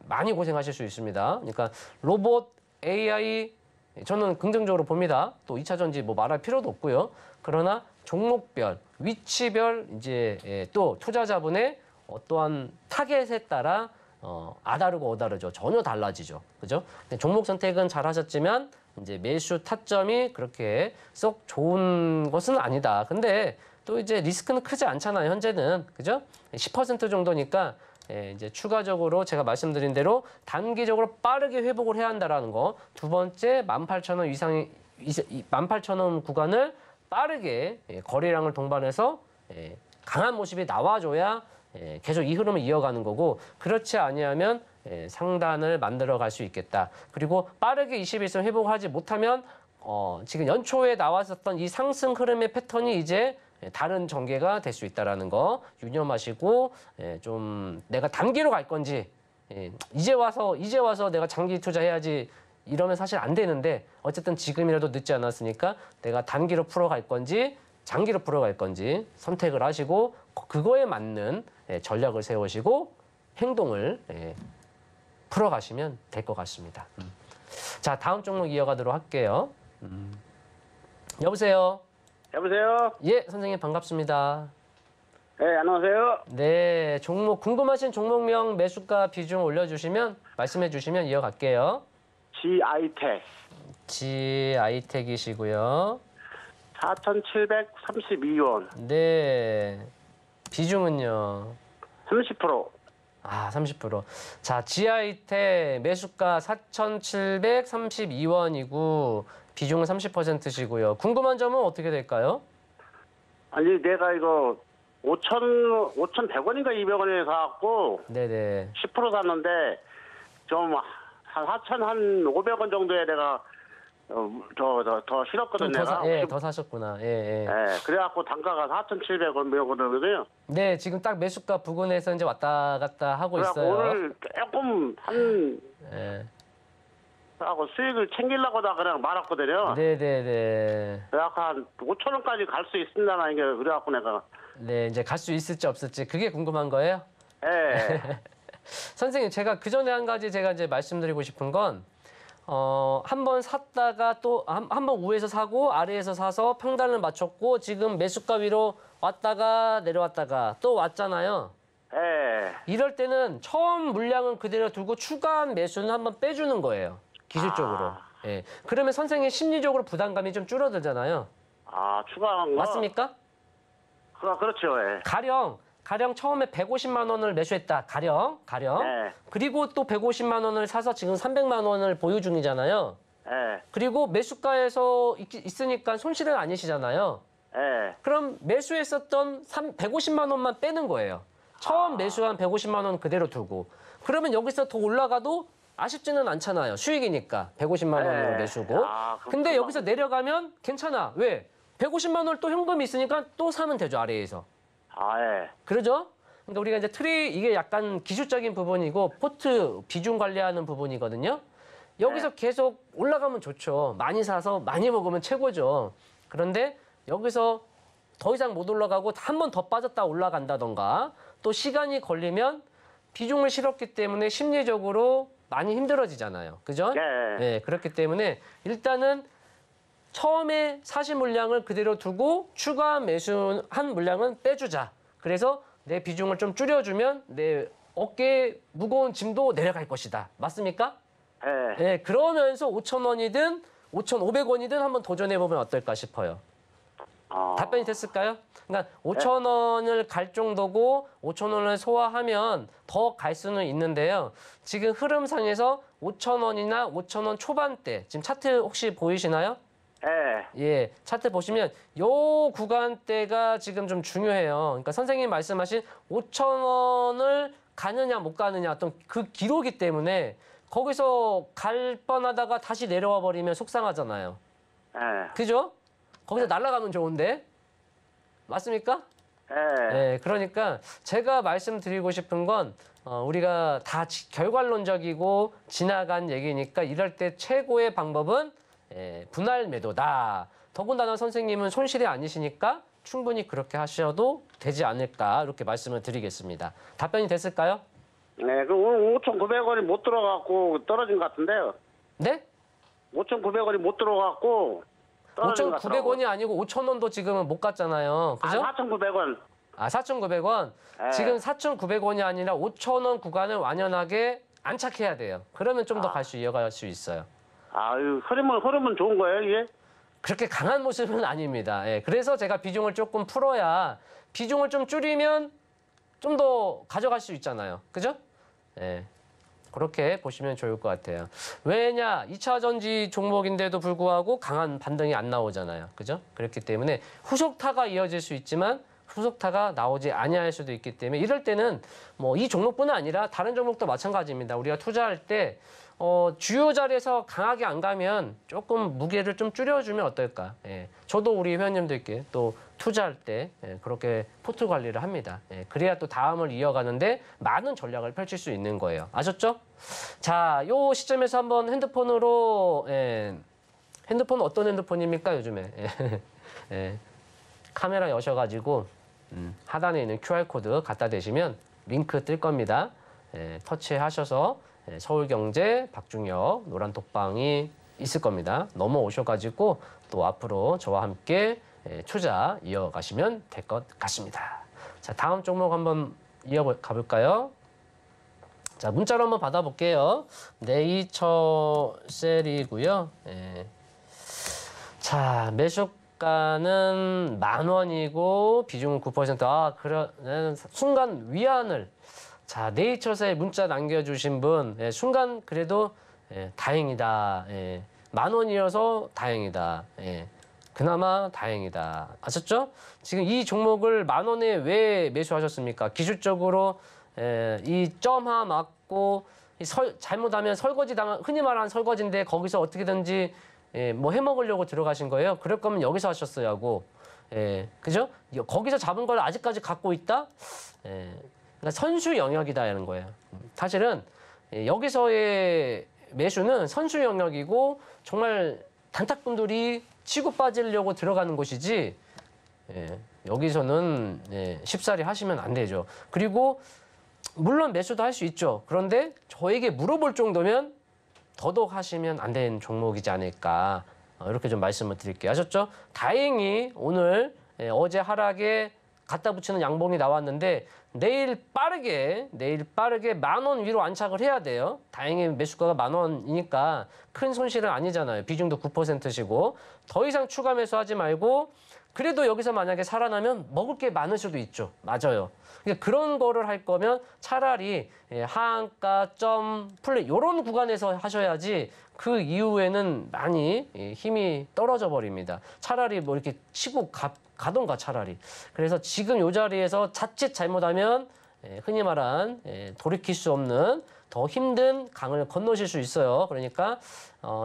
많이 고생하실 수 있습니다. 그러니까 로봇, AI 저는 긍정적으로 봅니다. 또 2차 전지 뭐 말할 필요도 없고요. 그러나 종목별, 위치별 이제 또 투자자분의 어떠한 타겟에 따라 아다르고 어다르죠. 전혀 달라지죠. 그죠? 종목 선택은 잘 하셨지만 이제 매수 타점이 그렇게 썩 좋은 것은 아니다. 근데 또 이제 리스크는 크지 않잖아요. 현재는. 그죠? 10% 정도니까 이제 추가적으로 제가 말씀드린 대로 단기적으로 빠르게 회복을 해야 한다라는 거. 두 번째 18,000원 이상의 18,000원 구간을 빠르게 거래량을 동반해서 강한 모습이 나와줘야 계속 이 흐름을 이어가는 거고, 그렇지 아니하면 상단을 만들어 갈 수 있겠다. 그리고 빠르게 21선 회복하지 못하면 지금 연초에 나왔었던 이 상승 흐름의 패턴이 이제 다른 전개가 될 수 있다라는 거 유념하시고 좀 내가 단기로 갈 건지 이제 와서 내가 장기 투자해야지 이러면 사실 안 되는데 어쨌든 지금이라도 늦지 않았으니까 내가 단기로 풀어갈 건지 장기로 풀어갈 건지 선택을 하시고 그거에 맞는 전략을 세우시고 행동을 풀어가시면 될 것 같습니다. 자, 다음 종목 이어가도록 할게요. 여보세요? 여보세요? 예, 선생님 반갑습니다. 네, 안녕하세요. 네, 종목 궁금하신 종목명 매수가 비중 올려주시면 말씀해 주시면 이어갈게요. GI텍 GI텍이시고요. 4,732원. 네, 비중은요? 30%. 아, 30%. 자, GI텍 매수가 4,732원이고 비중은 30%시고요. 궁금한 점은 어떻게 될까요? 아니, 내가 이거 5,100원인가 200원에 사갖고 네네. 10% 샀는데 좀 한 4,500원 정도에 내가 더 실었거든, 내가. 더 사셨구나. 예. 그래갖고 단가가 4,700원 몇원이거든요. 네, 지금 딱 매수가 부근에서 이제 왔다 갔다 하고 있어요. 오늘 조금 하고 수익을 챙기려고다 그냥 말았거든요. 네네네. 그래갖고 한 5,000원까지 갈 수 있습니다만 이게 그래갖고 내가. 네, 이제 갈 수 있을지 없을지 그게 궁금한 거예요? 예. 선생님, 제가 그 전에 한 가지 제가 이제 말씀드리고 싶은 건 한 번 샀다가 또 한 번 우에서 사고 아래에서 사서 평단을 맞췄고 지금 매수가 위로 왔다가 내려왔다가 또 왔잖아요. 예. 이럴 때는 처음 물량은 그대로 두고 추가한 매수는 한번 빼주는 거예요. 기술적으로. 예. 그러면 선생님 심리적으로 부담감이 좀 줄어들잖아요. 추가한 거? 맞습니까? 그렇죠. 예. 가령 처음에 150만 원을 매수했다. 가령. 네. 그리고 또 150만 원을 사서 지금 300만 원을 보유 중이잖아요. 예. 그리고 매수가에서 있으니까 손실은 아니시잖아요. 예. 그럼 매수했었던 150만 원만 빼는 거예요. 처음 매수한 150만 원 그대로 두고. 그러면 여기서 더 올라가도 아쉽지는 않잖아요. 수익이니까 150만 원으로 매수고. 근데 여기서 내려가면 괜찮아. 왜? 150만 원을 또 현금이 있으니까 또 사면 되죠, 아래에서. 예. 그러죠? 그러니까 우리가 이제 이게 약간 기술적인 부분이고 포트 비중 관리하는 부분이거든요. 여기서 계속 올라가면 좋죠. 많이 사서 많이 먹으면 최고죠. 그런데 여기서 더 이상 못 올라가고 한 번 더 빠졌다 올라간다던가 또 시간이 걸리면 비중을 실었기 때문에 심리적으로 많이 힘들어지잖아요. 그죠? 네, 그렇기 때문에 일단은 처음에 사신 물량을 그대로 두고 추가 매수한 물량은 빼주자. 그래서 내 비중을 좀 줄여주면 내 어깨에 무거운 짐도 내려갈 것이다. 맞습니까? 네, 그러면서 5,000원이든 5,500원이든 한번 도전해보면 어떨까 싶어요. 답변이 됐을까요? 그러니까 5,000원을 갈 정도고 5,000원을 소화하면 더 갈 수는 있는데요. 지금 흐름상에서 5,000원이나 5,000원 초반대, 지금 차트 혹시 보이시나요? 예, 차트 보시면 요 구간대가 지금 좀 중요해요. 그러니까 선생님 말씀하신 5,000원을 가느냐 못 가느냐 어떤 그 기로기 때문에 거기서 갈 뻔하다가 다시 내려와 버리면 속상하잖아요. 그죠? 거기서 날아가면 좋은데 맞습니까? 네, 그러니까 제가 말씀드리고 싶은 건 우리가 다 결과론적이고 지나간 얘기니까 이럴 때 최고의 방법은 분할 매도다. 더군다나 선생님은 손실이 아니시니까 충분히 그렇게 하셔도 되지 않을까 이렇게 말씀을 드리겠습니다. 답변이 됐을까요? 네, 그 5,900원이 못 들어갔고 떨어진 것 같은데요. 네? 5,900원이 못 들어갔고 떨어진 것 같더라고요. 5,900원이 아니고 5,000원도 지금은 못 갔잖아요. 그죠? 4,900원. 4,900원. 지금 4,900원이 아니라 5,000원 구간을 완연하게 안착해야 돼요. 그러면 좀 더 갈 수 이어갈 수 있어요. 흐름은 좋은 거예요, 이게? 그렇게 강한 모습은 아닙니다. 예, 그래서 제가 비중을 조금 풀어야 비중을 좀 줄이면 좀 더 가져갈 수 있잖아요. 그죠? 예. 그렇게 보시면 좋을 것 같아요. 왜냐? 2차 전지 종목인데도 불구하고 강한 반등이 안 나오잖아요. 그죠? 그렇기 때문에 후속타가 이어질 수 있지만 후속타가 나오지 아니할 수도 있기 때문에 이럴 때는 뭐 이 종목뿐 아니라 다른 종목도 마찬가지입니다. 우리가 투자할 때 주요 자리에서 강하게 안 가면 조금 무게를 좀 줄여주면 어떨까? 예, 저도 우리 회원님들께 또 투자할 때 그렇게 포트 관리를 합니다. 예, 그래야 또 다음을 이어가는데 많은 전략을 펼칠 수 있는 거예요. 아셨죠? 자, 요 시점에서 한번 핸드폰으로 핸드폰 어떤 핸드폰입니까 요즘에? 예, 카메라 여셔가지고 하단에 있는 QR코드 갖다 대시면 링크 뜰 겁니다. 터치하셔서 서울경제 박중혁 노란톡방이 있을 겁니다. 넘어오셔가지고 또 앞으로 저와 함께 투자 이어가시면 될 것 같습니다. 자, 다음 종목 한번 이어가 볼까요? 자, 문자로 한번 받아볼게요. 네이처셀이고요. 자, 매수가는 10,000원이고 비중은 9%. 아, 그러면 순간 위안을. 자, 네이처셀 문자 남겨주신 분, 순간 그래도 다행이다. 10,000원이어서 다행이다. 그나마 다행이다. 아셨죠? 지금 이 종목을 10,000원에 왜 매수하셨습니까? 기술적으로 이 점하 맞고 잘못하면 설거지 당한 흔히 말하는 설거지인데 거기서 어떻게든지 뭐 해먹으려고 들어가신 거예요. 그럴 거면 여기서 하셨어야 하고, 그죠? 거기서 잡은 걸 아직까지 갖고 있다? 그러니까 선수 영역이다라는 거예요. 사실은 여기서의 매수는 선수 영역이고 정말 단탁분들이 치고 빠지려고 들어가는 곳이지, 여기서는 쉽사리 하시면 안 되죠. 그리고 물론 매수도 할 수 있죠. 그런데 저에게 물어볼 정도면 더더욱 하시면 안 되는 종목이지 않을까, 이렇게 좀 말씀을 드릴게요. 아셨죠? 다행히 오늘 어제 하락에 갖다 붙이는 양봉이 나왔는데 내일 빠르게 10,000원 위로 안착을 해야 돼요. 다행히 매수가가 10,000원이니까 큰 손실은 아니잖아요. 비중도 9%시고 더 이상 추가 매수하지 말고, 그래도 여기서 만약에 살아나면 먹을 게 많을 수도 있죠. 맞아요. 그러니까 그런 거를 할 거면 차라리 하한가, 점, 플레이 이런 구간에서 하셔야지 그 이후에는 많이 힘이 떨어져 버립니다. 차라리 뭐 이렇게 치고 가던가 차라리. 그래서 지금 이 자리에서 자칫 잘못하면 흔히 말한 돌이킬 수 없는 더 힘든 강을 건너실 수 있어요. 그러니까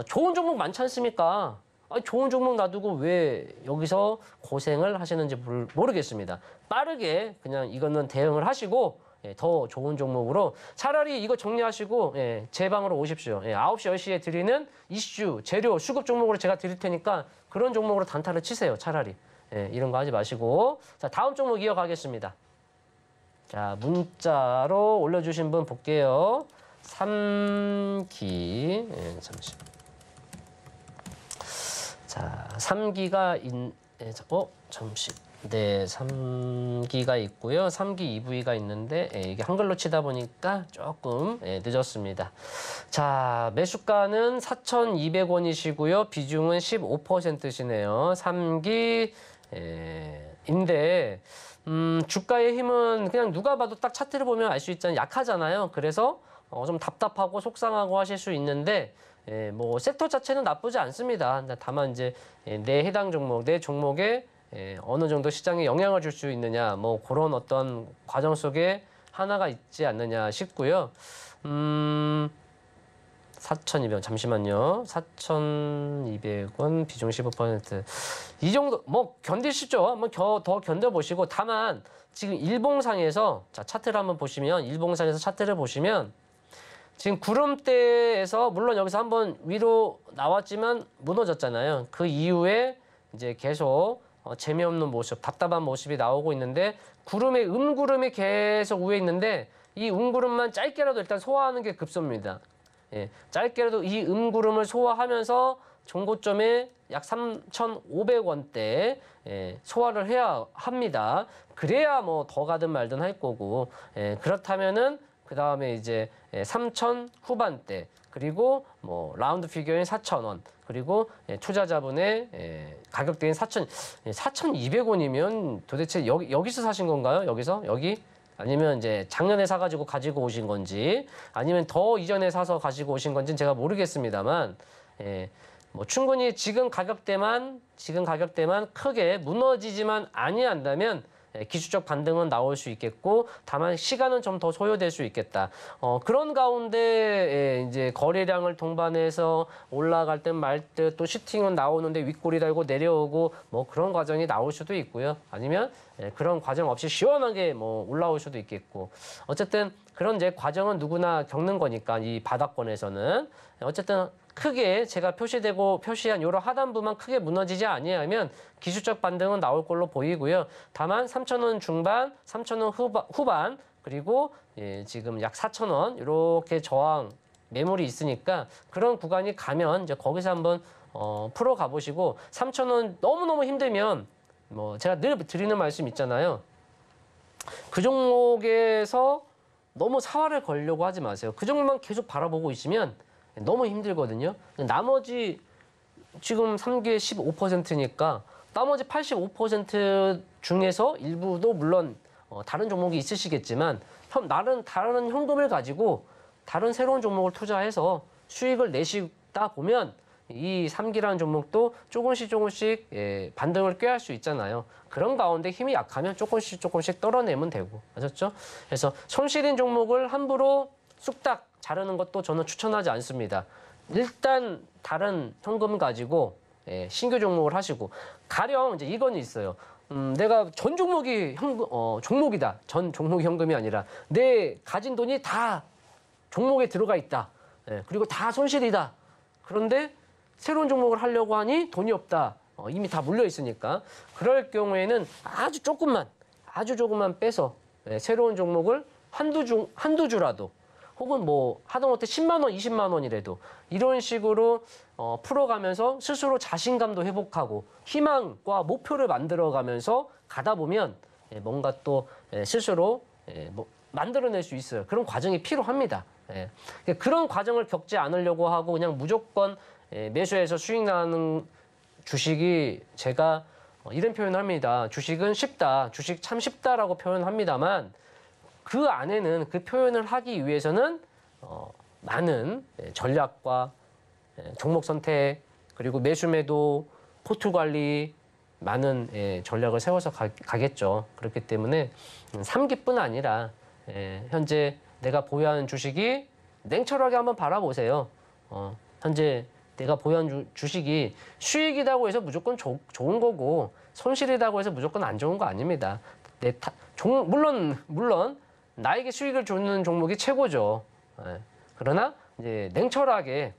좋은 종목 많지 않습니까? 좋은 종목 놔두고 왜 여기서 고생을 하시는지 모르겠습니다. 빠르게 그냥 이거는 대응을 하시고 더 좋은 종목으로 차라리 이거 정리하시고 제 방으로 오십시오. 9시, 10시에 드리는 이슈, 재료, 수급 종목으로 제가 드릴 테니까 그런 종목으로 단타를 치세요. 차라리. 이런 거 하지 마시고. 자, 다음 종목 이어가겠습니다. 자, 문자로 올려주신 분 볼게요. 3기. 잠시만. 자, 3기가 잠시. 네, 3기가 있고요. 3기 EV가 있는데 이게 한글로 치다 보니까 조금 늦었습니다. 자, 매수가는 4,200원이시고요. 비중은 15%시네요. 3기 인데 주가의 힘은 그냥 누가 봐도 딱 차트를 보면 알 수 있잖아요. 약하잖아요. 그래서 좀 답답하고 속상하고 하실 수 있는데 뭐 섹터 자체는 나쁘지 않습니다. 다만 이제 내 해당 종목, 내 종목에 어느 정도 시장에 영향을 줄 수 있느냐, 뭐 그런 어떤 과정 속에 하나가 있지 않느냐 싶고요. 4,200원, 잠시만요. 4,200원, 비중 15%. 이 정도, 뭐 견디시죠? 한번 더 견뎌보시고, 다만 지금 일봉상에서, 자, 차트를 한번 보시면, 일봉상에서 차트를 보시면, 지금 구름대에서, 물론 여기서 한번 위로 나왔지만 무너졌잖아요. 그 이후에 이제 계속 재미없는 모습, 답답한 모습이 나오고 있는데, 음구름이 계속 위에 있는데, 이 음구름만 짧게라도 일단 소화하는 게 급소입니다. 짧게라도 이 음구름을 소화하면서 종고점에 약 3,500원대 소화를 해야 합니다. 그래야 뭐 더 가든 말든 할 거고, 그렇다면은 그 다음에 이제 3,000 후반대, 그리고 뭐 라운드 피겨인 4,000원, 그리고 투자자분의 가격대인 4,200원이면 도대체 여기서 사신 건가요? 여기? 아니면 이제 작년에 사가지고 가지고 오신 건지, 아니면 더 이전에 사서 가지고 오신 건지는 제가 모르겠습니다만, 뭐 충분히 지금 가격대만 크게 무너지지만 아니한다면 기술적 반등은 나올 수 있겠고 다만 시간은 좀 더 소요될 수 있겠다. 그런 가운데 이제 거래량을 동반해서 올라갈 듯 말 듯 또 슈팅은 나오는데 윗골이 달고 내려오고 뭐 그런 과정이 나올 수도 있고요. 아니면 그런 과정 없이 시원하게 뭐 올라올 수도 있겠고 어쨌든 그런 이제 과정은 누구나 겪는 거니까 이 바닥권에서는 어쨌든 크게 제가 표시한 이런 하단부만 크게 무너지지 아니하면 기술적 반등은 나올 걸로 보이고요. 다만 3,000원 중반, 3,000원 후반 그리고 지금 약 4,000원 이렇게 저항 매물이 있으니까 그런 구간이 가면 이제 거기서 한번 풀어 가보시고 3,000원 너무너무 힘들면 뭐 제가 늘 드리는 말씀 있잖아요. 그 종목에서 너무 사활을 걸려고 하지 마세요. 그 종목만 계속 바라보고 있으면 너무 힘들거든요. 나머지 지금 3기에 15%니까 나머지 85% 중에서 일부도 물론 다른 종목이 있으시겠지만 다른 현금을 가지고 다른 새로운 종목을 투자해서 수익을 내시다 보면 이 3기라는 종목도 조금씩 반등을 꾀할 수 있잖아요. 그런 가운데 힘이 약하면 조금씩 떨어내면 되고 아셨죠? 그래서 손실인 종목을 함부로 쑥딱 자르는 것도 저는 추천하지 않습니다. 일단 다른 현금 가지고 신규 종목을 하시고 가령 이제 이건 있어요. 내가 전 종목이 종목이다. 전 종목이 현금이 아니라 내 가진 돈이 다 종목에 들어가 있다. 그리고 다 손실이다. 그런데 새로운 종목을 하려고 하니 돈이 없다. 이미 다 물려 있으니까 그럴 경우에는 아주 조금만 빼서 새로운 종목을 한두 주라도 혹은 뭐 하다못해 10만 원, 20만 원이라도 이런 식으로 풀어가면서 스스로 자신감도 회복하고 희망과 목표를 만들어가면서 가다 보면 뭔가 또 스스로 뭐 만들어낼 수 있어요. 그런 과정이 필요합니다. 그런 과정을 겪지 않으려고 하고 그냥 무조건 매수해서 수익 나는 주식이 제가 이런 표현을 합니다. 주식은 쉽다. 주식 참 쉽다라고 표현합니다만 그 안에는 그 표현을 하기 위해서는 많은 전략과 종목 선택 그리고 매수 포트 관리 많은 전략을 세워서 가겠죠. 그렇기 때문에 3기뿐 아니라 현재 내가 보유하는 주식이 냉철하게 한번 바라보세요. 현재 내가 보유한 주식이 수익이라고 해서 무조건 좋은 거고 손실이라고 해서 무조건 안 좋은 거 아닙니다. 물론 나에게 수익을 주는 종목이 최고죠. 그러나 이제 냉철하게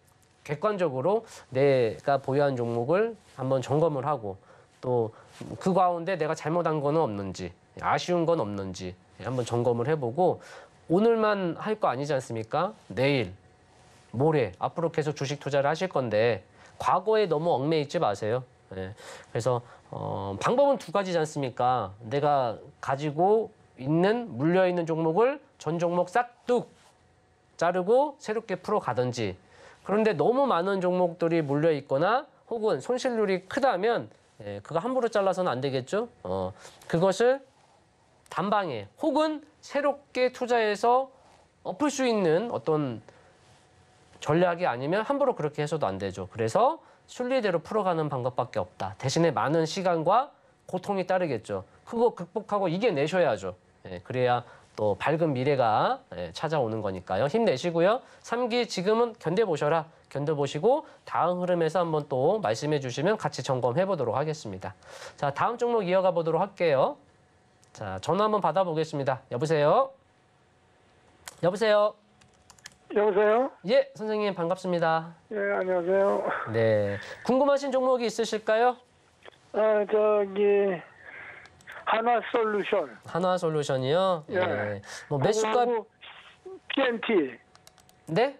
객관적으로 내가 보유한 종목을 한번 점검을 하고 또 그 가운데 내가 잘못한 건 없는지 아쉬운 건 없는지 한번 점검을 해보고 오늘만 할 거 아니지 않습니까? 내일, 모레 앞으로 계속 주식 투자를 하실 건데 과거에 너무 얽매여 있지 마세요. 그래서 방법은 두 가지지 않습니까? 내가 가지고 물려 있는 종목을 전 종목 싹둑 자르고 새롭게 풀어 가든지 그런데 너무 많은 종목들이 물려 있거나 혹은 손실률이 크다면 그거 함부로 잘라서는 안 되겠죠. 그것을 단방에 혹은 새롭게 투자해서 엎을 수 있는 어떤 전략이 아니면 함부로 그렇게 해서도 안 되죠. 그래서 순리대로 풀어가는 방법밖에 없다. 대신에 많은 시간과 고통이 따르겠죠. 그거 극복하고 이겨내셔야죠. 그래야 또 밝은 미래가 찾아오는 거니까요. 힘내시고요. 3기 지금은 견뎌보셔라. 견뎌보시고 다음 흐름에서 한번 또 말씀해 주시면 같이 점검해 보도록 하겠습니다. 자, 다음 종목 이어가 보도록 할게요. 자, 전화 한번 받아보겠습니다. 여보세요? 여보세요? 여보세요? 예, 선생님 반갑습니다. 예, 안녕하세요. 네, 궁금하신 종목이 있으실까요? 한화솔루션. 한화솔루션이요? 예. 네. 뭐 매수가 PNT. 네?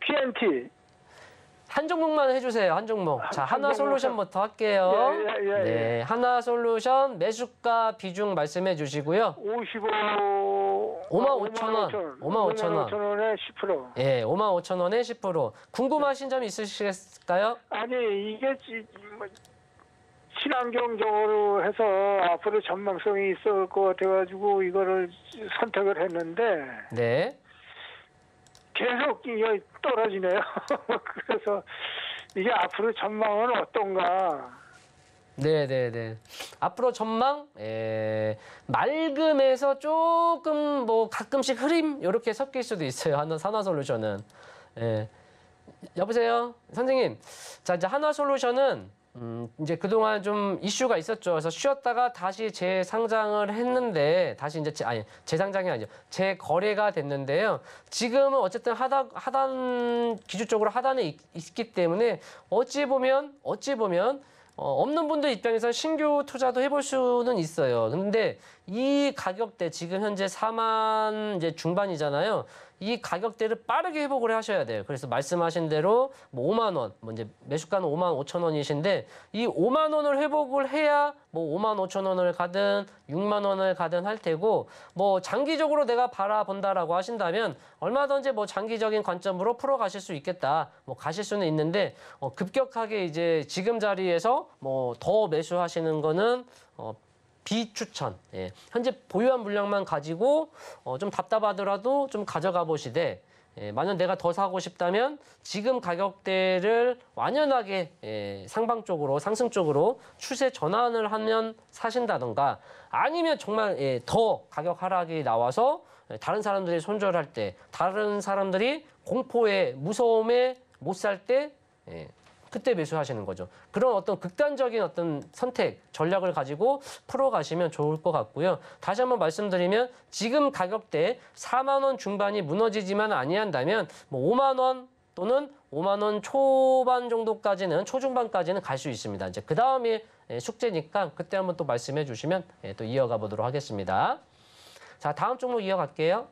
PNT. 한 종목만 해주세요. 한 종목. 자, 한화솔루션부터 할게요. 예. 네, 한화솔루션 매수가 비중 말씀해 주시고요. 55,000원. 55,000원에 10%. 예, 55,000원에 10%. 궁금하신 점 있으시겠을까요? 아니, 이게 친환경적으로 해서 앞으로 전망성이 있을 것 같아가지고 이거를 선택을 했는데 네. 계속 이게 떨어지네요. 그래서 이게 앞으로 전망은 어떤가? 네네네. 앞으로 전망, 맑음에서 조금 뭐 가끔씩 흐림 이렇게 섞일 수도 있어요. 한화솔루션은. 예. 여보세요, 선생님. 자, 이제 한화솔루션은 이제 그동안 좀 이슈가 있었죠. 그래서 쉬었다가 다시 재상장을 했는데, 다시 이제 재상장이 아니죠. 재거래가 됐는데요. 지금은 어쨌든 하단 기술적으로 하단에 있기 때문에 어찌 보면 없는 분들 입장에서 신규 투자도 해볼 수는 있어요. 근데 이 가격대 지금 현재 4만 이제 중반이잖아요. 이 가격대를 빠르게 회복을 하셔야 돼요. 그래서 말씀하신 대로 뭐 5만 원, 뭐 이제 매수가는 5만 5천 원이신데 이 5만 원을 회복을 해야 뭐 5만 5천 원을 가든 6만 원을 가든 할 테고, 뭐 장기적으로 내가 바라본다라고 하신다면 얼마든지 뭐 장기적인 관점으로 풀어 가실 수 있겠다. 뭐 가실 수는 있는데 급격하게 이제 지금 자리에서 뭐 더 매수하시는 거는 비추천. 예. 현재 보유한 물량만 가지고 좀 답답하더라도 좀 가져가 보시되, 만약 내가 더 사고 싶다면 지금 가격대를 완연하게 상방 쪽으로, 상승 쪽으로 추세 전환을 하면 사신다던가, 아니면 정말 더 가격 하락이 나와서 다른 사람들이 손절할 때, 다른 사람들이 공포에, 무서움에 못 살 때 그때 매수하시는 거죠. 그런 어떤 극단적인 어떤 선택, 전략을 가지고 풀어가시면 좋을 것 같고요. 다시 한번 말씀드리면 지금 가격대 4만 원 중반이 무너지지만 아니한다면 뭐 5만 원 또는 5만 원 초반 정도까지는, 초중반까지는 갈 수 있습니다. 이제 그 다음에 숙제니까 그때 한번 또 말씀해 주시면 또 이어가 보도록 하겠습니다. 자, 다음 종목 이어갈게요.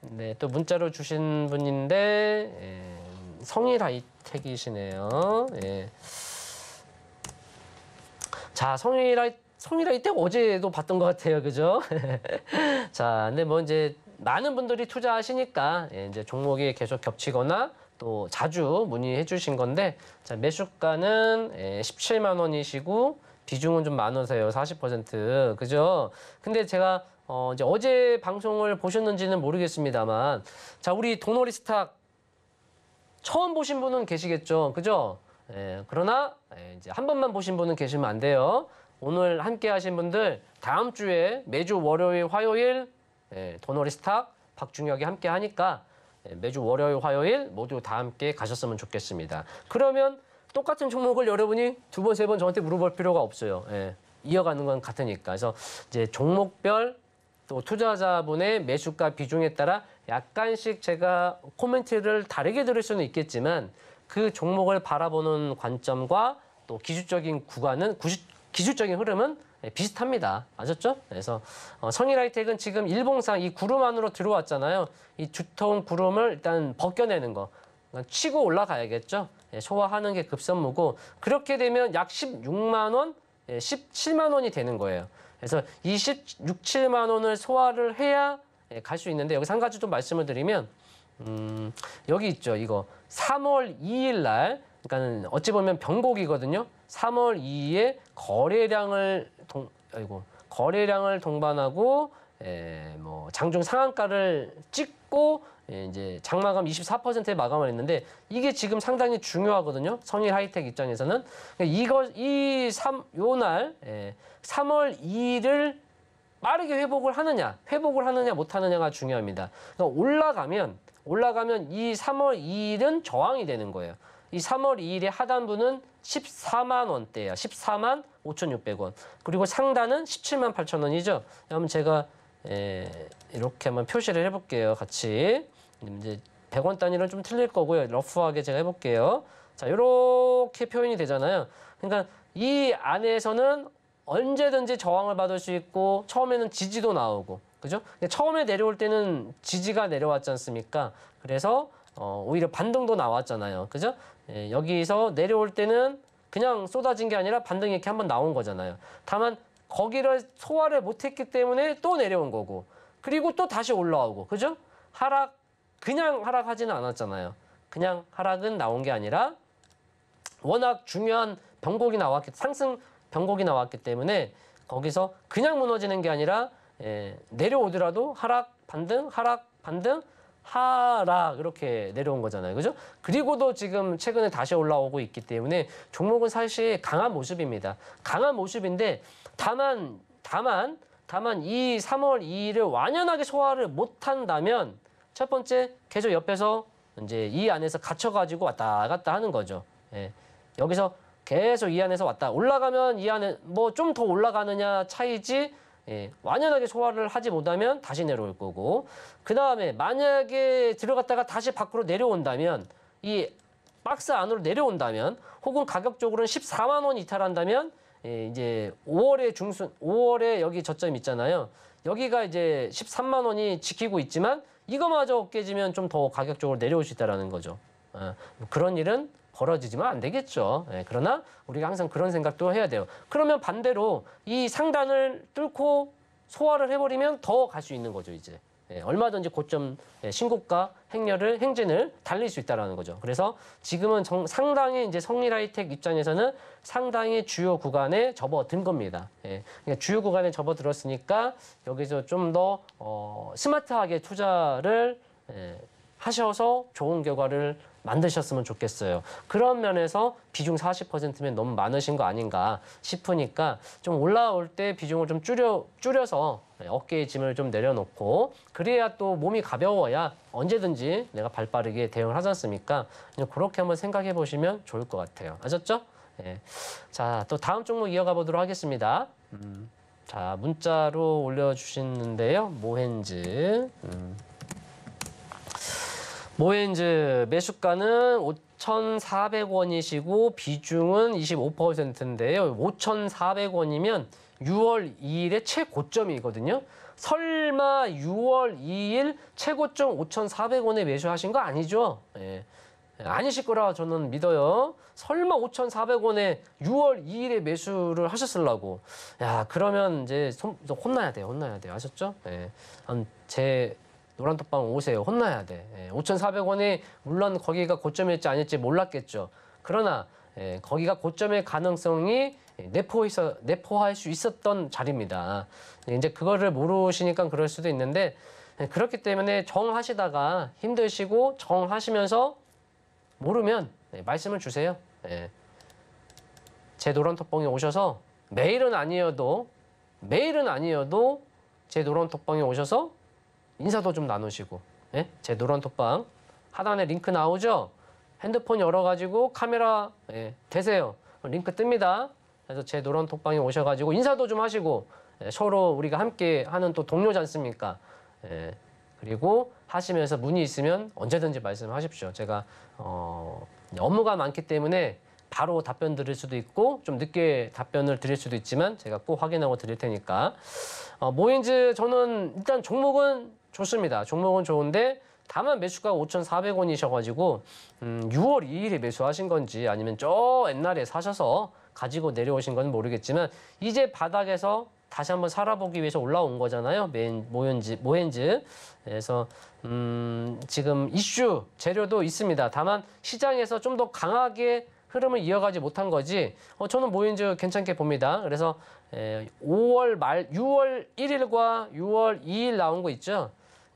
네, 또 문자로 주신 분인데 성일 하이텍이시네요. 예. 자, 성일 하이텍 어제도 봤던 것 같아요, 그죠? 자, 근데 뭐 이제 많은 분들이 투자하시니까 이제 종목이 계속 겹치거나 또 자주 문의해 주신 건데, 자, 매수가는 17만 원이시고 비중은 좀 많으세요, 40%, 그죠? 근데 제가 이제 어제 방송을 보셨는지는 모르겠습니다만, 자, 우리 도너리스탁 처음 보신 분은 계시겠죠, 그죠? 그러나 이제 한 번만 보신 분은 계시면 안 돼요. 오늘 함께 하신 분들 다음 주에 매주 월요일, 화요일 도너리스탁 박중혁이 함께 하니까 매주 월요일, 화요일 모두 다 함께 가셨으면 좋겠습니다. 그러면 똑같은 종목을 여러분이 두 번, 세 번 저한테 물어볼 필요가 없어요. 이어가는 건 같으니까. 그래서 이제 종목별 또 투자자분의 매수가 비중에 따라 약간씩 제가 코멘트를 다르게 들을 수는 있겠지만 그 종목을 바라보는 관점과 또 기술적인 구간은, 기술적인 흐름은 비슷합니다. 아셨죠? 그래서 성일 하이텍은 지금 일봉상 이 구름 안으로 들어왔잖아요. 이 두터운 구름을 일단 벗겨내는 거. 치고 올라가야겠죠? 소화하는 게 급선무고, 그렇게 되면 약 16만 원, 17만 원이 되는 거예요. 그래서 26, 7만 원을 소화를 해야 갈 수 있는데, 여기서 한 가지 좀 말씀을 드리면 여기 있죠. 이거 3월 2일 날, 그러니까 어찌 보면 변곡이거든요. 3월 2일에 거래량을 동반하고 뭐 장중 상한가를 찍고 이제 장마감 24%에 마감을 했는데, 이게 지금 상당히 중요하거든요. 성일 하이텍 입장에서는. 요날 3월 2일을 빠르게 회복을 하느냐 못 하느냐가 중요합니다. 그러니까 올라가면 이 3월 2일은 저항이 되는 거예요. 이 3월 2일의 하단부는 14만 원대예요. 14만 5,600원. 그리고 상단은 17만 8천 원이죠. 그럼 제가 이렇게 한번 표시를 해볼게요. 같이. 이제 100원 단위는 좀 틀릴 거고요. 러프하게 제가 해볼게요. 자, 이렇게 표현이 되잖아요. 그러니까 이 안에서는 언제든지 저항을 받을 수 있고, 처음에는 지지도 나오고, 그죠? 처음에 내려올 때는 지지가 내려왔지 않습니까? 그래서 오히려 반등도 나왔잖아요, 그죠? 여기서 내려올 때는 그냥 쏟아진 게 아니라 반등이 이렇게 한번 나온 거잖아요. 다만 거기를 소화를 못했기 때문에 또 내려온 거고, 그리고 또 다시 올라오고, 그죠? 그냥 하락하지는 않았잖아요. 그냥 하락은 나온 게 아니라 워낙 중요한 변곡이 나왔기, 상승 변곡이 나왔기 때문에 거기서 그냥 무너지는 게 아니라 내려오더라도 하락, 반등, 하락 이렇게 내려온 거잖아요. 그죠? 그리고도 지금 최근에 다시 올라오고 있기 때문에 종목은 사실 강한 모습입니다. 강한 모습인데 다만 이 3월 2일을 완연하게 소화를 못한다면 첫 번째 계속 옆에서 이제 이 안에서 갇혀가지고 왔다 갔다 하는 거죠. 예. 여기서 계속 이 안에서 왔다 올라가면 이 안에 뭐 좀 더 올라가느냐 차이지 예, 완연하게 소화를 하지 못하면 다시 내려올 거고 그 다음에 만약에 들어갔다가 다시 밖으로 내려온다면 이 박스 안으로 내려온다면 혹은 가격적으로는 14만 원 이탈한다면 예, 이제 5월에 여기 저점 있잖아요. 여기가 이제 13만 원이 지키고 있지만 이거마저 깨지면 좀 더 가격적으로 내려올 수 있다는 거죠. 그런 일은 벌어지지만 안 되겠죠. 예, 그러나 우리가 항상 그런 생각도 해야 돼요. 그러면 반대로 이 상단을 뚫고 소화를 해버리면 더 갈 수 있는 거죠, 이제. 예, 얼마든지 고점 신고가 행진을 달릴 수 있다는 거죠. 그래서 지금은 상당히 이제 성일하이텍 입장에서는 상당히 주요 구간에 접어든 겁니다. 예, 그러니까 주요 구간에 접어들었으니까 여기서 좀 더 스마트하게 투자를 하셔서 좋은 결과를 만드셨으면 좋겠어요. 그런 면에서 비중 40%면 너무 많으신 거 아닌가 싶으니까 좀 올라올 때 비중을 좀 줄여서 어깨의 짐을 좀 내려놓고 그래야 또 몸이 가벼워야 언제든지 내가 발빠르게 대응을 하지 않습니까? 그렇게 한번 생각해 보시면 좋을 것 같아요. 아셨죠? 예. 자, 또 다음 종목 이어가 보도록 하겠습니다. 자, 문자로 올려주시는데요. 모헨즈. 모헨즈 매수가는 5,400원이시고 비중은 25%인데요. 5,400원이면 6월 2일의 최고점이거든요. 설마 6월 2일 최고점 5,400원에 매수하신 거 아니죠? 예. 아니실 거라 저는 믿어요. 설마 5,400원에 6월 2일에 매수를 하셨으려고. 야, 그러면 이제 혼나야 돼요. 아셨죠? 예. 제 노란톡방 오세요. 혼나야 돼. 5,400원이 물론 거기가 고점일지 아닐지 몰랐겠죠. 그러나 거기가 고점일 가능성이 내포할 수 있었던 자리입니다. 이제 그거를 모르시니까 그럴 수도 있는데 그렇기 때문에 정하시다가 힘드시고 정하시면서 모르면 말씀을 주세요. 제 노란톡방에 오셔서 매일은 아니어도 제 노란톡방에 오셔서 인사도 좀 나누시고 제 노란톡방 하단에 링크 나오죠? 핸드폰 열어가지고 카메라 대세요. 링크 뜹니다. 그래서 제 노란톡방에 오셔가지고 인사도 좀 하시고 서로 우리가 함께 하는 또 동료지 않습니까? 그리고 하시면서 문의 있으면 언제든지 말씀하십시오. 제가 업무가 많기 때문에 바로 답변 드릴 수도 있고 좀 늦게 답변을 드릴 수도 있지만 제가 꼭 확인하고 드릴 테니까 모힌즈 저는 일단 종목은 좋습니다. 종목은 좋은데 다만 매수가가 5,400원이셔가지고 6월 2일에 매수하신 건지 아니면 저 옛날에 사셔서 가지고 내려오신 건 모르겠지만 이제 바닥에서 다시 한번 살아보기 위해서 올라온 거잖아요. 모헨즈. 그래서 지금 이슈 재료도 있습니다. 다만 시장에서 좀 더 강하게 흐름을 이어가지 못한 거지 저는 모힌즈 괜찮게 봅니다. 그래서 6월 1일과 6월 2일 나온 거 있죠.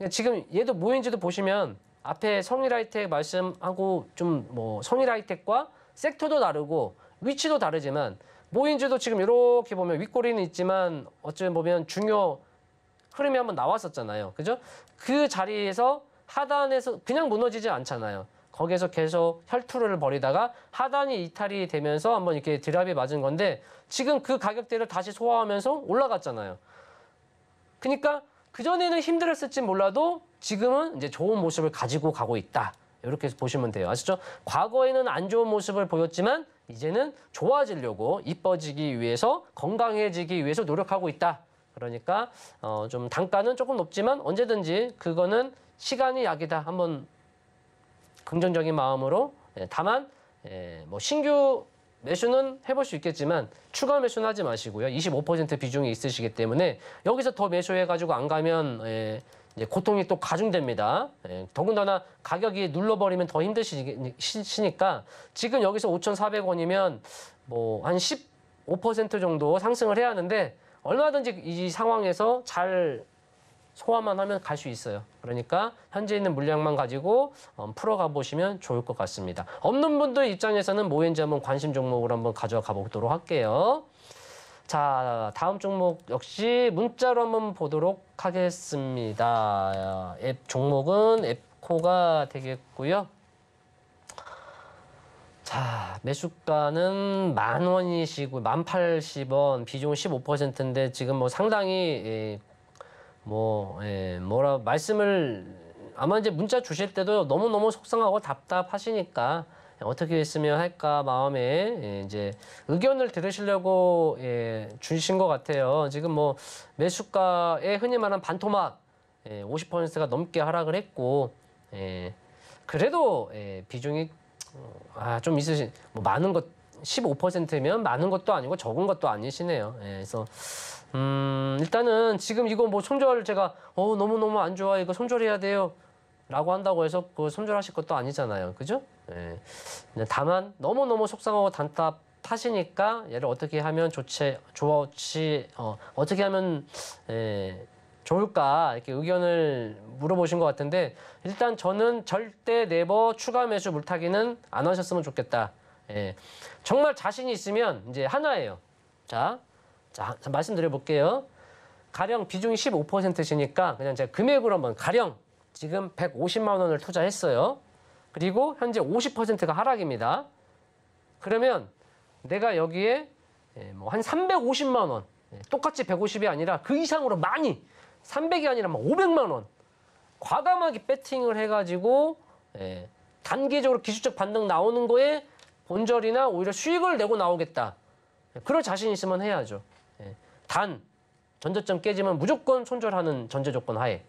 지금 얘도 모힌즈도 보시면 앞에 성일하이텍 말씀하고 좀 뭐 성일하이텍과 섹터도 다르고 위치도 다르지만 모힌즈도 지금 이렇게 보면 윗꼬리는 있지만 어쩌면 보면 중요 흐름이 한번 나왔었잖아요. 그죠? 그 자리에서 하단에서 그냥 무너지지 않잖아요. 거기에서 계속 혈투를 벌이다가 하단이 이탈이 되면서 한번 이렇게 드랍이 맞은 건데 지금 그 가격대를 다시 소화하면서 올라갔잖아요. 그러니까 그전에는 힘들었을지 몰라도 지금은 이제 좋은 모습을 가지고 가고 있다. 이렇게 보시면 돼요. 아시죠? 과거에는 안 좋은 모습을 보였지만 이제는 좋아지려고 이뻐지기 위해서 건강해지기 위해서 노력하고 있다. 그러니까 좀 단가는 조금 높지만 언제든지 그거는 시간이 약이다. 한번 긍정적인 마음으로 다만 뭐 신규 매수는 해볼 수 있겠지만 추가 매수는 하지 마시고요. 25% 비중이 있으시기 때문에 여기서 더 매수해가지고 안 가면 이제 고통이 또 가중됩니다. 더군다나 가격이 눌러버리면 더 힘드시니까 지금 여기서 5,400원이면 뭐 한 15% 정도 상승을 해야 하는데 얼마든지 이 상황에서 잘 소화만 하면 갈 수 있어요. 그러니까 현재 있는 물량만 가지고 풀어가 보시면 좋을 것 같습니다. 없는 분들 입장에서는 뭐인지 한번 관심 종목으로 한번 가져가 보도록 할게요. 자, 다음 종목 역시 문자로 한번 보도록 하겠습니다. 앱 종목은 앱코가 되겠고요. 자, 매수가는 10,000원이시고 10,080원, 비중은 15%인데 지금 뭐 상당히 뭐라 말씀을 아마 이제 문자 주실 때도 너무너무 속상하고 답답하시니까 어떻게 했으면 할까 마음에 이제 의견을 들으시려고 주신 것 같아요. 지금 뭐 매수가에 흔히 말하는 반토막 50%가 넘게 하락을 했고 그래도 비중이 좀 있으신 뭐 많은 것 15%면 많은 것도 아니고 적은 것도 아니시네요. 그래서 일단은 지금 이거 뭐 손절 제가 너무너무 안 좋아 이거 손절해야 돼요 라고 한다고 해서 그 손절하실 것도 아니잖아요. 그죠? 다만 너무너무 속상하고 답답하시니까 얘를 어떻게 하면 어떻게 하면 좋을까 이렇게 의견을 물어보신 것 같은데 일단 저는 절대 네버 추가 매수 물타기는 안 하셨으면 좋겠다. 정말 자신이 있으면 이제 하나예요. 자 말씀드려 볼게요. 가령 비중이 15%시니까 그냥 제가 금액으로 한번 가령 지금 150만 원을 투자했어요. 그리고 현재 50%가 하락입니다. 그러면 내가 여기에 뭐 한 350만 원 똑같이 150이 아니라 그 이상으로 많이 300이 아니라 막 500만 원 과감하게 배팅을 해가지고 단기적으로 기술적 반등 나오는 거에 본절이나 오히려 수익을 내고 나오겠다. 그럴 자신 있으면 해야죠. 단 전저점 깨지면 무조건 손절하는 전제 조건 하에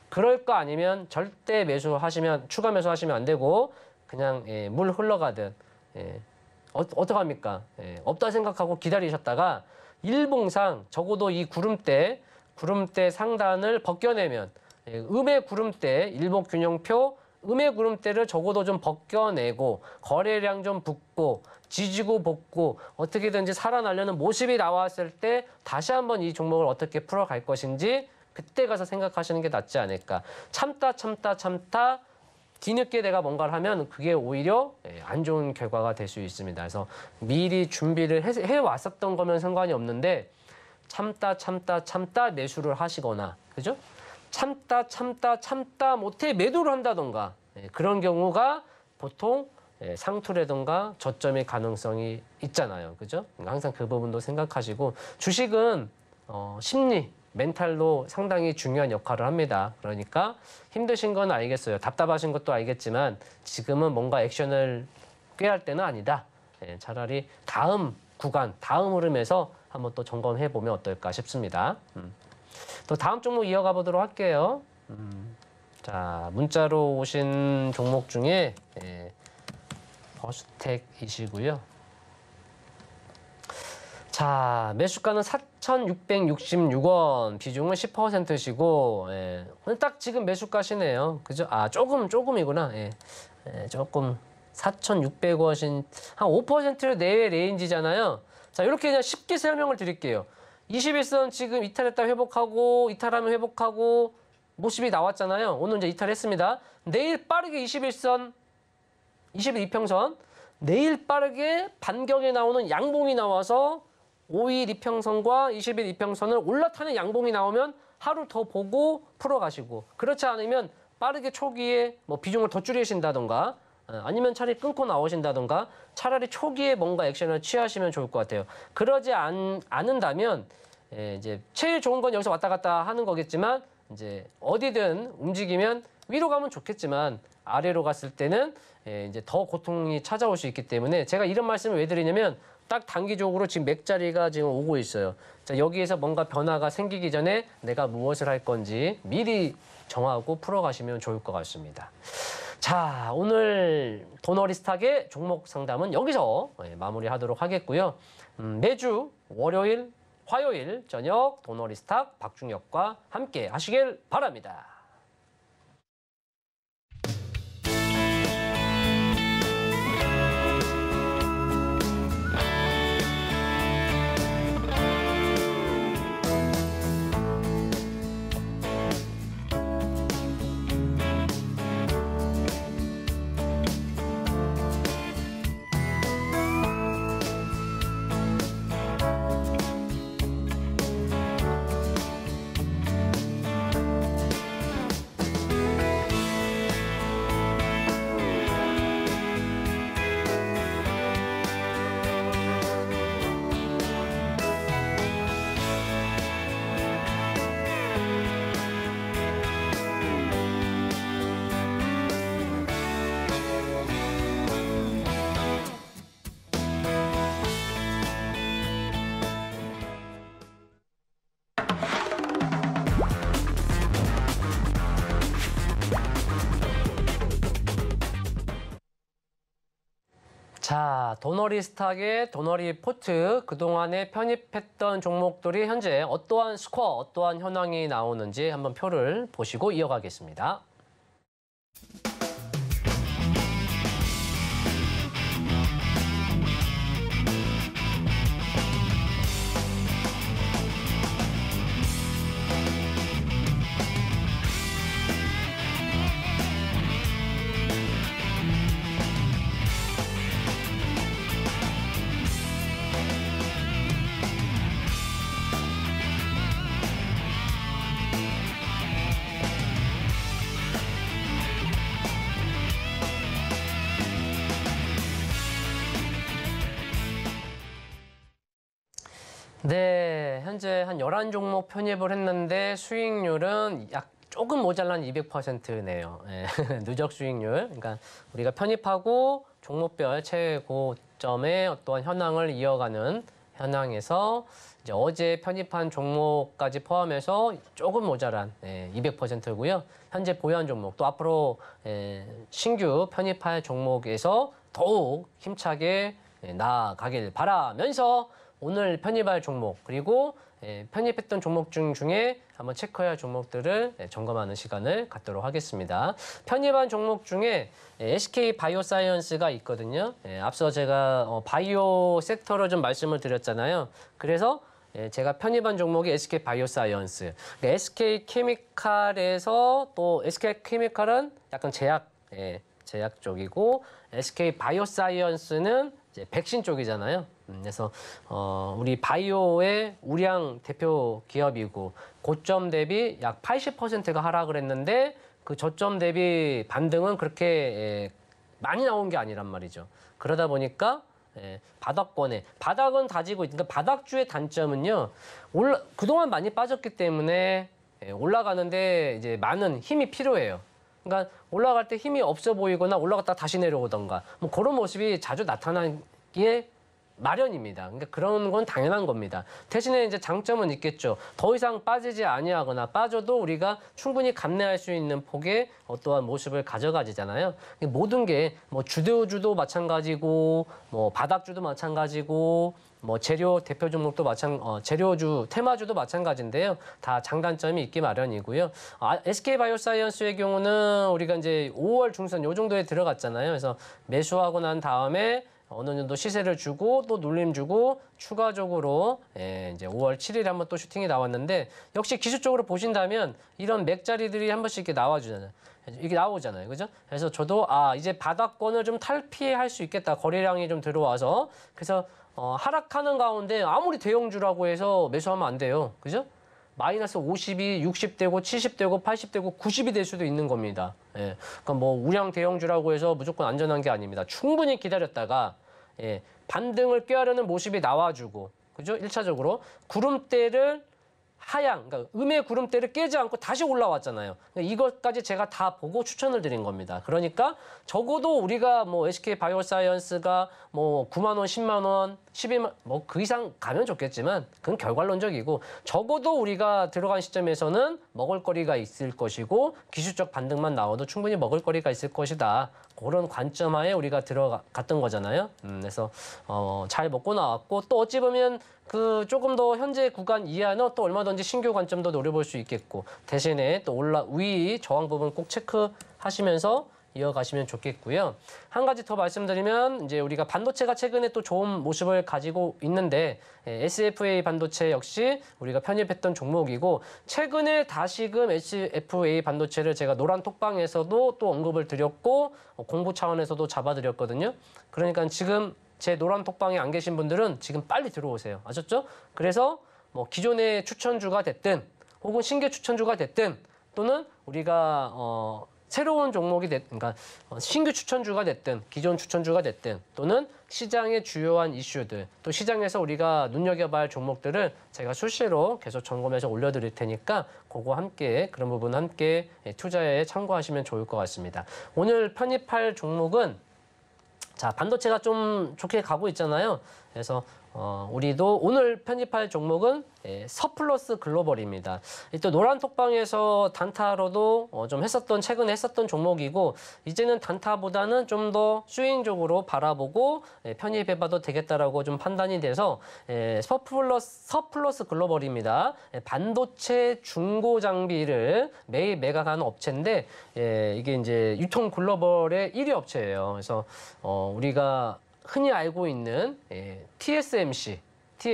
그럴 거 아니면 절대 매수하시면 추가 매수하시면 안 되고 그냥 물 흘러가듯 어떡합니까? 없다 생각하고 기다리셨다가 일봉상 적어도 이 구름대 상단을 벗겨내면 음의 구름대 일목균형표 음의 구름대를 적어도 좀 벗겨내고 거래량 좀 붙고 지지고 볶고 어떻게든지 살아나려는 모습이 나왔을 때 다시 한번 이 종목을 어떻게 풀어갈 것인지 그때 가서 생각하시는 게 낫지 않을까. 참다 뒤늦게 내가 뭔가를 하면 그게 오히려 안 좋은 결과가 될 수 있습니다. 그래서 미리 준비를 해왔었던 거면 상관이 없는데 참다 매수를 하시거나 그죠? 참다 못해 매도를 한다던가 그런 경우가 보통 상투라든가 저점의 가능성이 있잖아요. 그죠? 항상 그 부분도 생각하시고 주식은 심리, 멘탈도 상당히 중요한 역할을 합니다. 그러니까 힘드신 건 알겠어요. 답답하신 것도 알겠지만 지금은 뭔가 액션을 꾀할 때는 아니다. 차라리 다음 구간, 다음 흐름에서 한번 또 점검해 보면 어떨까 싶습니다. 또 다음 종목 이어가 보도록 할게요. 자, 문자로 오신 종목 중에 버스텍이시고요. 자, 매수가는 4,666원, 비중은 10%시고, 딱 지금 매수가시네요. 그죠? 조금이구나. 조금 4,600원인 한 5% 내외 레인지잖아요. 자, 이렇게 그냥 쉽게 설명을 드릴게요. 21선 지금 이탈했다 회복하고, 이탈하면 회복하고, 모습이 나왔잖아요. 오늘 이제 이탈했습니다. 내일 빠르게 21선, 22평선, 내일 빠르게 반경에 나오는 양봉이 나와서 5일 이평선과 20일 이평선을 올라타는 양봉이 나오면 하루 더 보고 풀어가시고 그렇지 않으면 빠르게 초기에 뭐 비중을 더 줄이신다던가 아니면 차라리 끊고 나오신다던가 차라리 초기에 뭔가 액션을 취하시면 좋을 것 같아요. 그러지 않는다면 이제 제일 좋은 건 여기서 왔다 갔다 하는 거겠지만 이제 어디든 움직이면 위로 가면 좋겠지만 아래로 갔을 때는 이제 더 고통이 찾아올 수 있기 때문에 제가 이런 말씀을 왜 드리냐면 딱 단기적으로 지금 맥자리가 지금 오고 있어요. 자, 여기에서 뭔가 변화가 생기기 전에 내가 무엇을 할 건지 미리 정하고 풀어가시면 좋을 것 같습니다. 자, 오늘 도너리스탁의 종목 상담은 여기서 마무리하도록 하겠고요. 매주 월요일, 화요일 저녁 도너리스탁 박중혁과 함께 하시길 바랍니다. 자, 도너리 스탁의 도너리 포트 그동안에 편입했던 종목들이 현재 어떠한 스코어, 어떠한 현황이 나오는지 한번 표를 보시고 이어가겠습니다. 네, 현재 한 11종목 편입을 했는데 수익률은 약 조금 모자란 200%네요. 네, 누적 수익률. 그러니까 우리가 편입하고 종목별 최고점의 어떠한 현황을 이어가는 현황에서 이제 어제 편입한 종목까지 포함해서 조금 모자란 200%고요. 현재 보유한 종목, 또 앞으로 신규 편입할 종목에서 더욱 힘차게 나아가길 바라면서 오늘 편입할 종목 그리고 편입했던 종목 중에 한번 체크해야 할 종목들을 점검하는 시간을 갖도록 하겠습니다. 편입한 종목 중에 SK 바이오사이언스가 있거든요. 앞서 제가 바이오 섹터로 좀 말씀을 드렸잖아요. 그래서 제가 편입한 종목이 SK 바이오사이언스. 그러니까 SK 케미칼에서 또 SK 케미칼은 약간 제약 쪽이고 SK 바이오사이언스는 이제 백신 쪽이잖아요. 그래서 우리 바이오의 우량 대표 기업이고 고점 대비 약 80%가 하락을 했는데 그 저점 대비 반등은 그렇게 많이 나온 게 아니란 말이죠. 그러다 보니까 바닥권에 바닥은 다지고 있으니까 바닥주의 단점은요. 그동안 많이 빠졌기 때문에 올라가는데 이제 많은 힘이 필요해요. 그러니까 올라갈 때 힘이 없어 보이거나 올라갔다가 다시 내려오던가 뭐 그런 모습이 자주 나타나기에 마련입니다. 그러니까 그런 건 당연한 겁니다. 대신에 이제 장점은 있겠죠. 더 이상 빠지지 아니하거나 빠져도 우리가 충분히 감내할 수 있는 폭의 어떠한 모습을 가져가지잖아요. 모든 게 뭐 주도주도 마찬가지고 뭐 바닥주도 마찬가지고 뭐 재료 대표 종목도 재료주 테마주도 마찬가지인데요. 다 장단점이 있기 마련이고요. SK 바이오사이언스의 경우는 우리가 이제 5월 중순 요 정도에 들어갔잖아요. 그래서 매수하고 난 다음에 어느 정도 시세를 주고 또 눌림 주고 추가적으로 이제 5월 7일에 한번 또 슈팅이 나왔는데 역시 기술적으로 보신다면 이런 맥자리들이 한 번씩 이렇게 나와주잖아요. 이게 나오잖아요. 그죠? 그래서 저도 이제 바닥권을 좀 탈피할 수 있겠다. 거래량이 좀 들어와서. 그래서 하락하는 가운데 아무리 대형주라고 해서 매수하면 안 돼요. 그죠? 마이너스 50이 60되고 70되고 80되고 90이 될 수도 있는 겁니다. 그러니까 뭐 우량 대형주라고 해서 무조건 안전한 게 아닙니다. 충분히 기다렸다가 반등을 꾀하려는 모습이 나와주고, 그죠? 1차적으로 구름대를 그러니까 음의 구름대를 깨지 않고 다시 올라왔잖아요. 그러니까 이것까지 제가 다 보고 추천을 드린 겁니다. 그러니까 적어도 우리가 뭐 SK 바이오사이언스가 뭐 9만 원, 10만 원, 12만 뭐 그 이상 가면 좋겠지만 그건 결과론적이고 적어도 우리가 들어간 시점에서는 먹을거리가 있을 것이고 기술적 반등만 나와도 충분히 먹을거리가 있을 것이다. 그런 관점하에 우리가 들어갔던 거잖아요. 그래서 잘 먹고 나왔고 또 어찌 보면 그 조금 더 현재 구간 이하는 또 얼마든지 신규 관점도 노려볼 수 있겠고 대신에 또 위 저항 부분 꼭 체크하시면서 이어가시면 좋겠고요. 한 가지 더 말씀드리면 이제 우리가 반도체가 최근에 또 좋은 모습을 가지고 있는데 SFA 반도체 역시 우리가 편입했던 종목이고 최근에 다시금 SFA 반도체를 제가 노란 톡방에서도 또 언급을 드렸고 공부 차원에서도 잡아드렸거든요. 그러니까 지금 제 노란 톡방에 안 계신 분들은 지금 빨리 들어오세요. 아셨죠? 그래서 뭐 기존의 추천주가 됐든 혹은 신규 추천주가 됐든 또는 우리가 새로운 종목이 그러니까 신규 추천주가 됐든 기존 추천주가 됐든 또는 시장의 주요한 이슈들 또 시장에서 우리가 눈여겨봐야 할 종목들을 제가 수시로 계속 점검해서 올려드릴 테니까 그거 함께 그런 부분 함께 투자에 참고하시면 좋을 것 같습니다. 오늘 편입할 종목은 자, 반도체가 좀 좋게 가고 있잖아요. 그래서 우리도 오늘 편집할 종목은 서플러스 글로벌입니다. 또 노란톡방에서 단타로도 좀 최근에 했었던 종목이고 이제는 단타보다는 좀 더 스윙적으로 바라보고 편입해봐도 되겠다라고 좀 판단이 돼서 서플러스 글로벌입니다. 반도체 중고 장비를 매일 매각하는 업체인데 이게 이제 유통 글로벌의 1위 업체예요. 그래서 우리가 흔히 알고 있는 TSMC,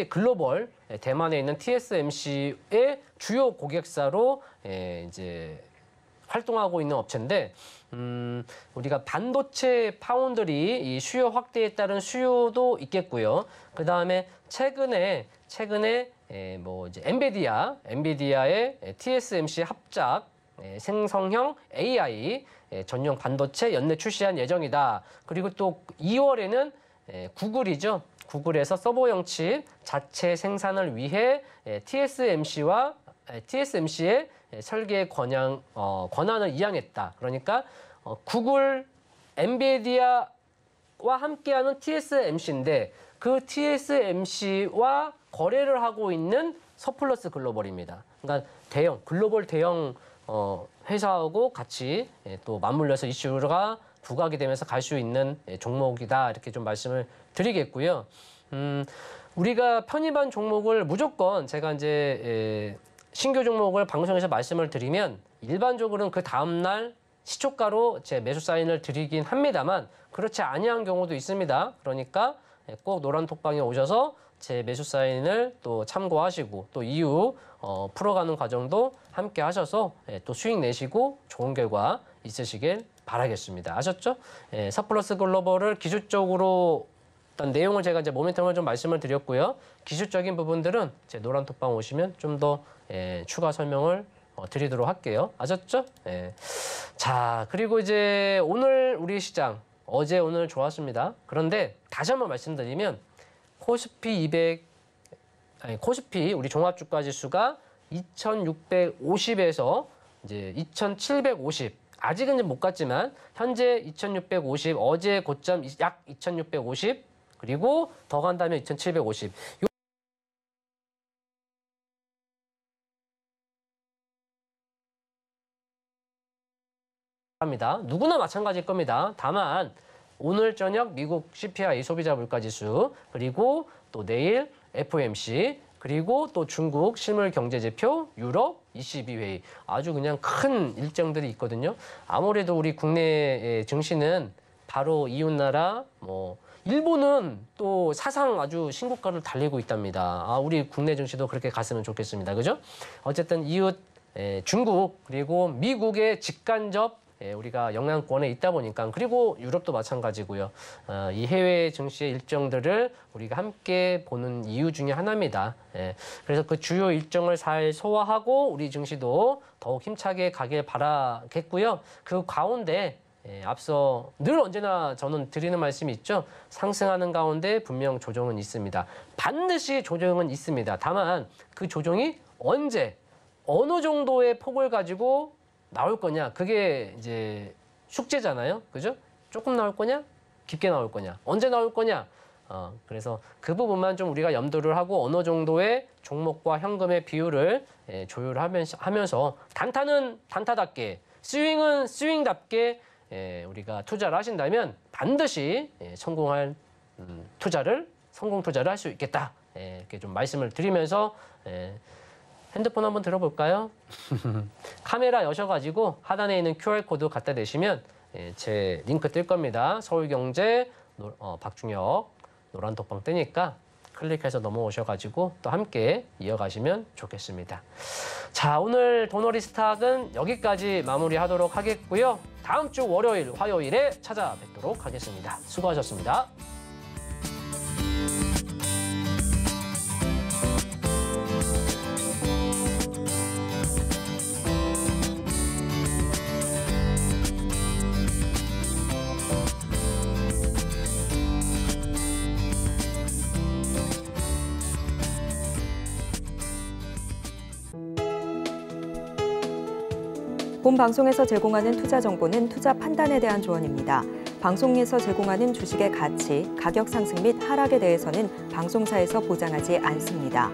글로벌 대만에 있는 TSMC의 주요 고객사로 이제 활동하고 있는 업체인데 우리가 반도체 파운드리 이 수요 확대에 따른 수요도 있겠고요. 그 다음에 최근에 뭐 이제 엔비디아의 TSMC 합작 생성형 AI 전용 반도체 연내 출시한 예정이다. 그리고 또 2월에는 구글이죠. 구글에서 서버형 칩 자체 생산을 위해 TSMC의 설계 권한을 이양했다. 그러니까 구글, 엔비디아와 함께하는 TSMC인데 그 TSMC와 거래를 하고 있는 서플러스 글로벌입니다. 그러니까 글로벌 대형 회사하고 같이 또 맞물려서 이슈가 부각이 되면서 갈 수 있는 종목이다. 이렇게 좀 말씀을 드리겠고요. 우리가 편입한 종목을 무조건 제가 이제 신규 종목을 방송에서 말씀을 드리면 일반적으로는 그 다음날 시초가로 제 매수 사인을 드리긴 합니다만 그렇지 아니한 경우도 있습니다. 그러니까 꼭 노란톡방에 오셔서 제 매수 사인을 또 참고하시고 또 이후 풀어가는 과정도 함께 하셔서 또 수익 내시고 좋은 결과 있으시길 바라겠습니다. 아셨죠? 서플러스 글로벌을 기술적으로 일단 내용을 제가 이제 모멘텀을 좀 말씀을 드렸고요. 기술적인 부분들은 제 노란톡방 오시면 좀 더 추가 설명을 드리도록 할게요. 아셨죠? 자, 그리고 이제 오늘 우리 시장 어제 오늘 좋았습니다. 그런데 다시 한번 말씀드리면 코스피 우리 종합주가지수가 2,650에서 이제 2,750 아직은 못 갔지만 현재 2,650 어제 고점 약 2,650 그리고 더 간다면 2,750 합니다. 누구나 마찬가지일 겁니다. 다만 오늘 저녁 미국 CPI 소비자 물가지수 그리고 또 내일 FOMC 그리고 또 중국 실물 경제지표, 유럽 ECB 회의 아주 그냥 큰 일정들이 있거든요. 아무래도 우리 국내 증시는 바로 이웃나라 뭐 일본은 또 사상 아주 신고가를 달리고 있답니다. 우리 국내 증시도 그렇게 갔으면 좋겠습니다. 그죠? 어쨌든 이웃 중국 그리고 미국의 직간접 우리가 영향권에 있다 보니까 그리고 유럽도 마찬가지고요. 이 해외 증시의 일정들을 우리가 함께 보는 이유 중에 하나입니다. 그래서 그 주요 일정을 잘 소화하고 우리 증시도 더욱 힘차게 가길 바라겠고요. 그 가운데 앞서 늘 언제나 저는 드리는 말씀이 있죠. 상승하는 가운데 분명 조정은 있습니다. 반드시 조정은 있습니다. 다만 그 조정이 언제 어느 정도의 폭을 가지고 나올 거냐 그게 이제 숙제잖아요. 그죠? 조금 나올 거냐? 깊게 나올 거냐? 언제 나올 거냐? 그래서 그 부분만 좀 우리가 염두를 하고 어느 정도의 종목과 현금의 비율을 조율하면서 단타는 단타답게 스윙은 스윙답게 우리가 투자를 하신다면 반드시 성공 투자를 할 수 있겠다. 이렇게 좀 말씀을 드리면서 핸드폰 한번 들어볼까요? 카메라 여셔가지고 하단에 있는 QR코드 갖다 대시면 제 링크 뜰 겁니다. 서울경제 박중혁 노란톡방 뜨니까 클릭해서 넘어오셔가지고 또 함께 이어가시면 좋겠습니다. 자, 오늘 도너리 스탁은 여기까지 마무리하도록 하겠고요. 다음 주 월요일, 화요일에 찾아뵙도록 하겠습니다. 수고하셨습니다. 본 방송에서 제공하는 투자 정보는 투자 판단에 대한 조언입니다. 방송에서 제공하는 주식의 가치, 가격 상승 및 하락에 대해서는 방송사에서 보장하지 않습니다.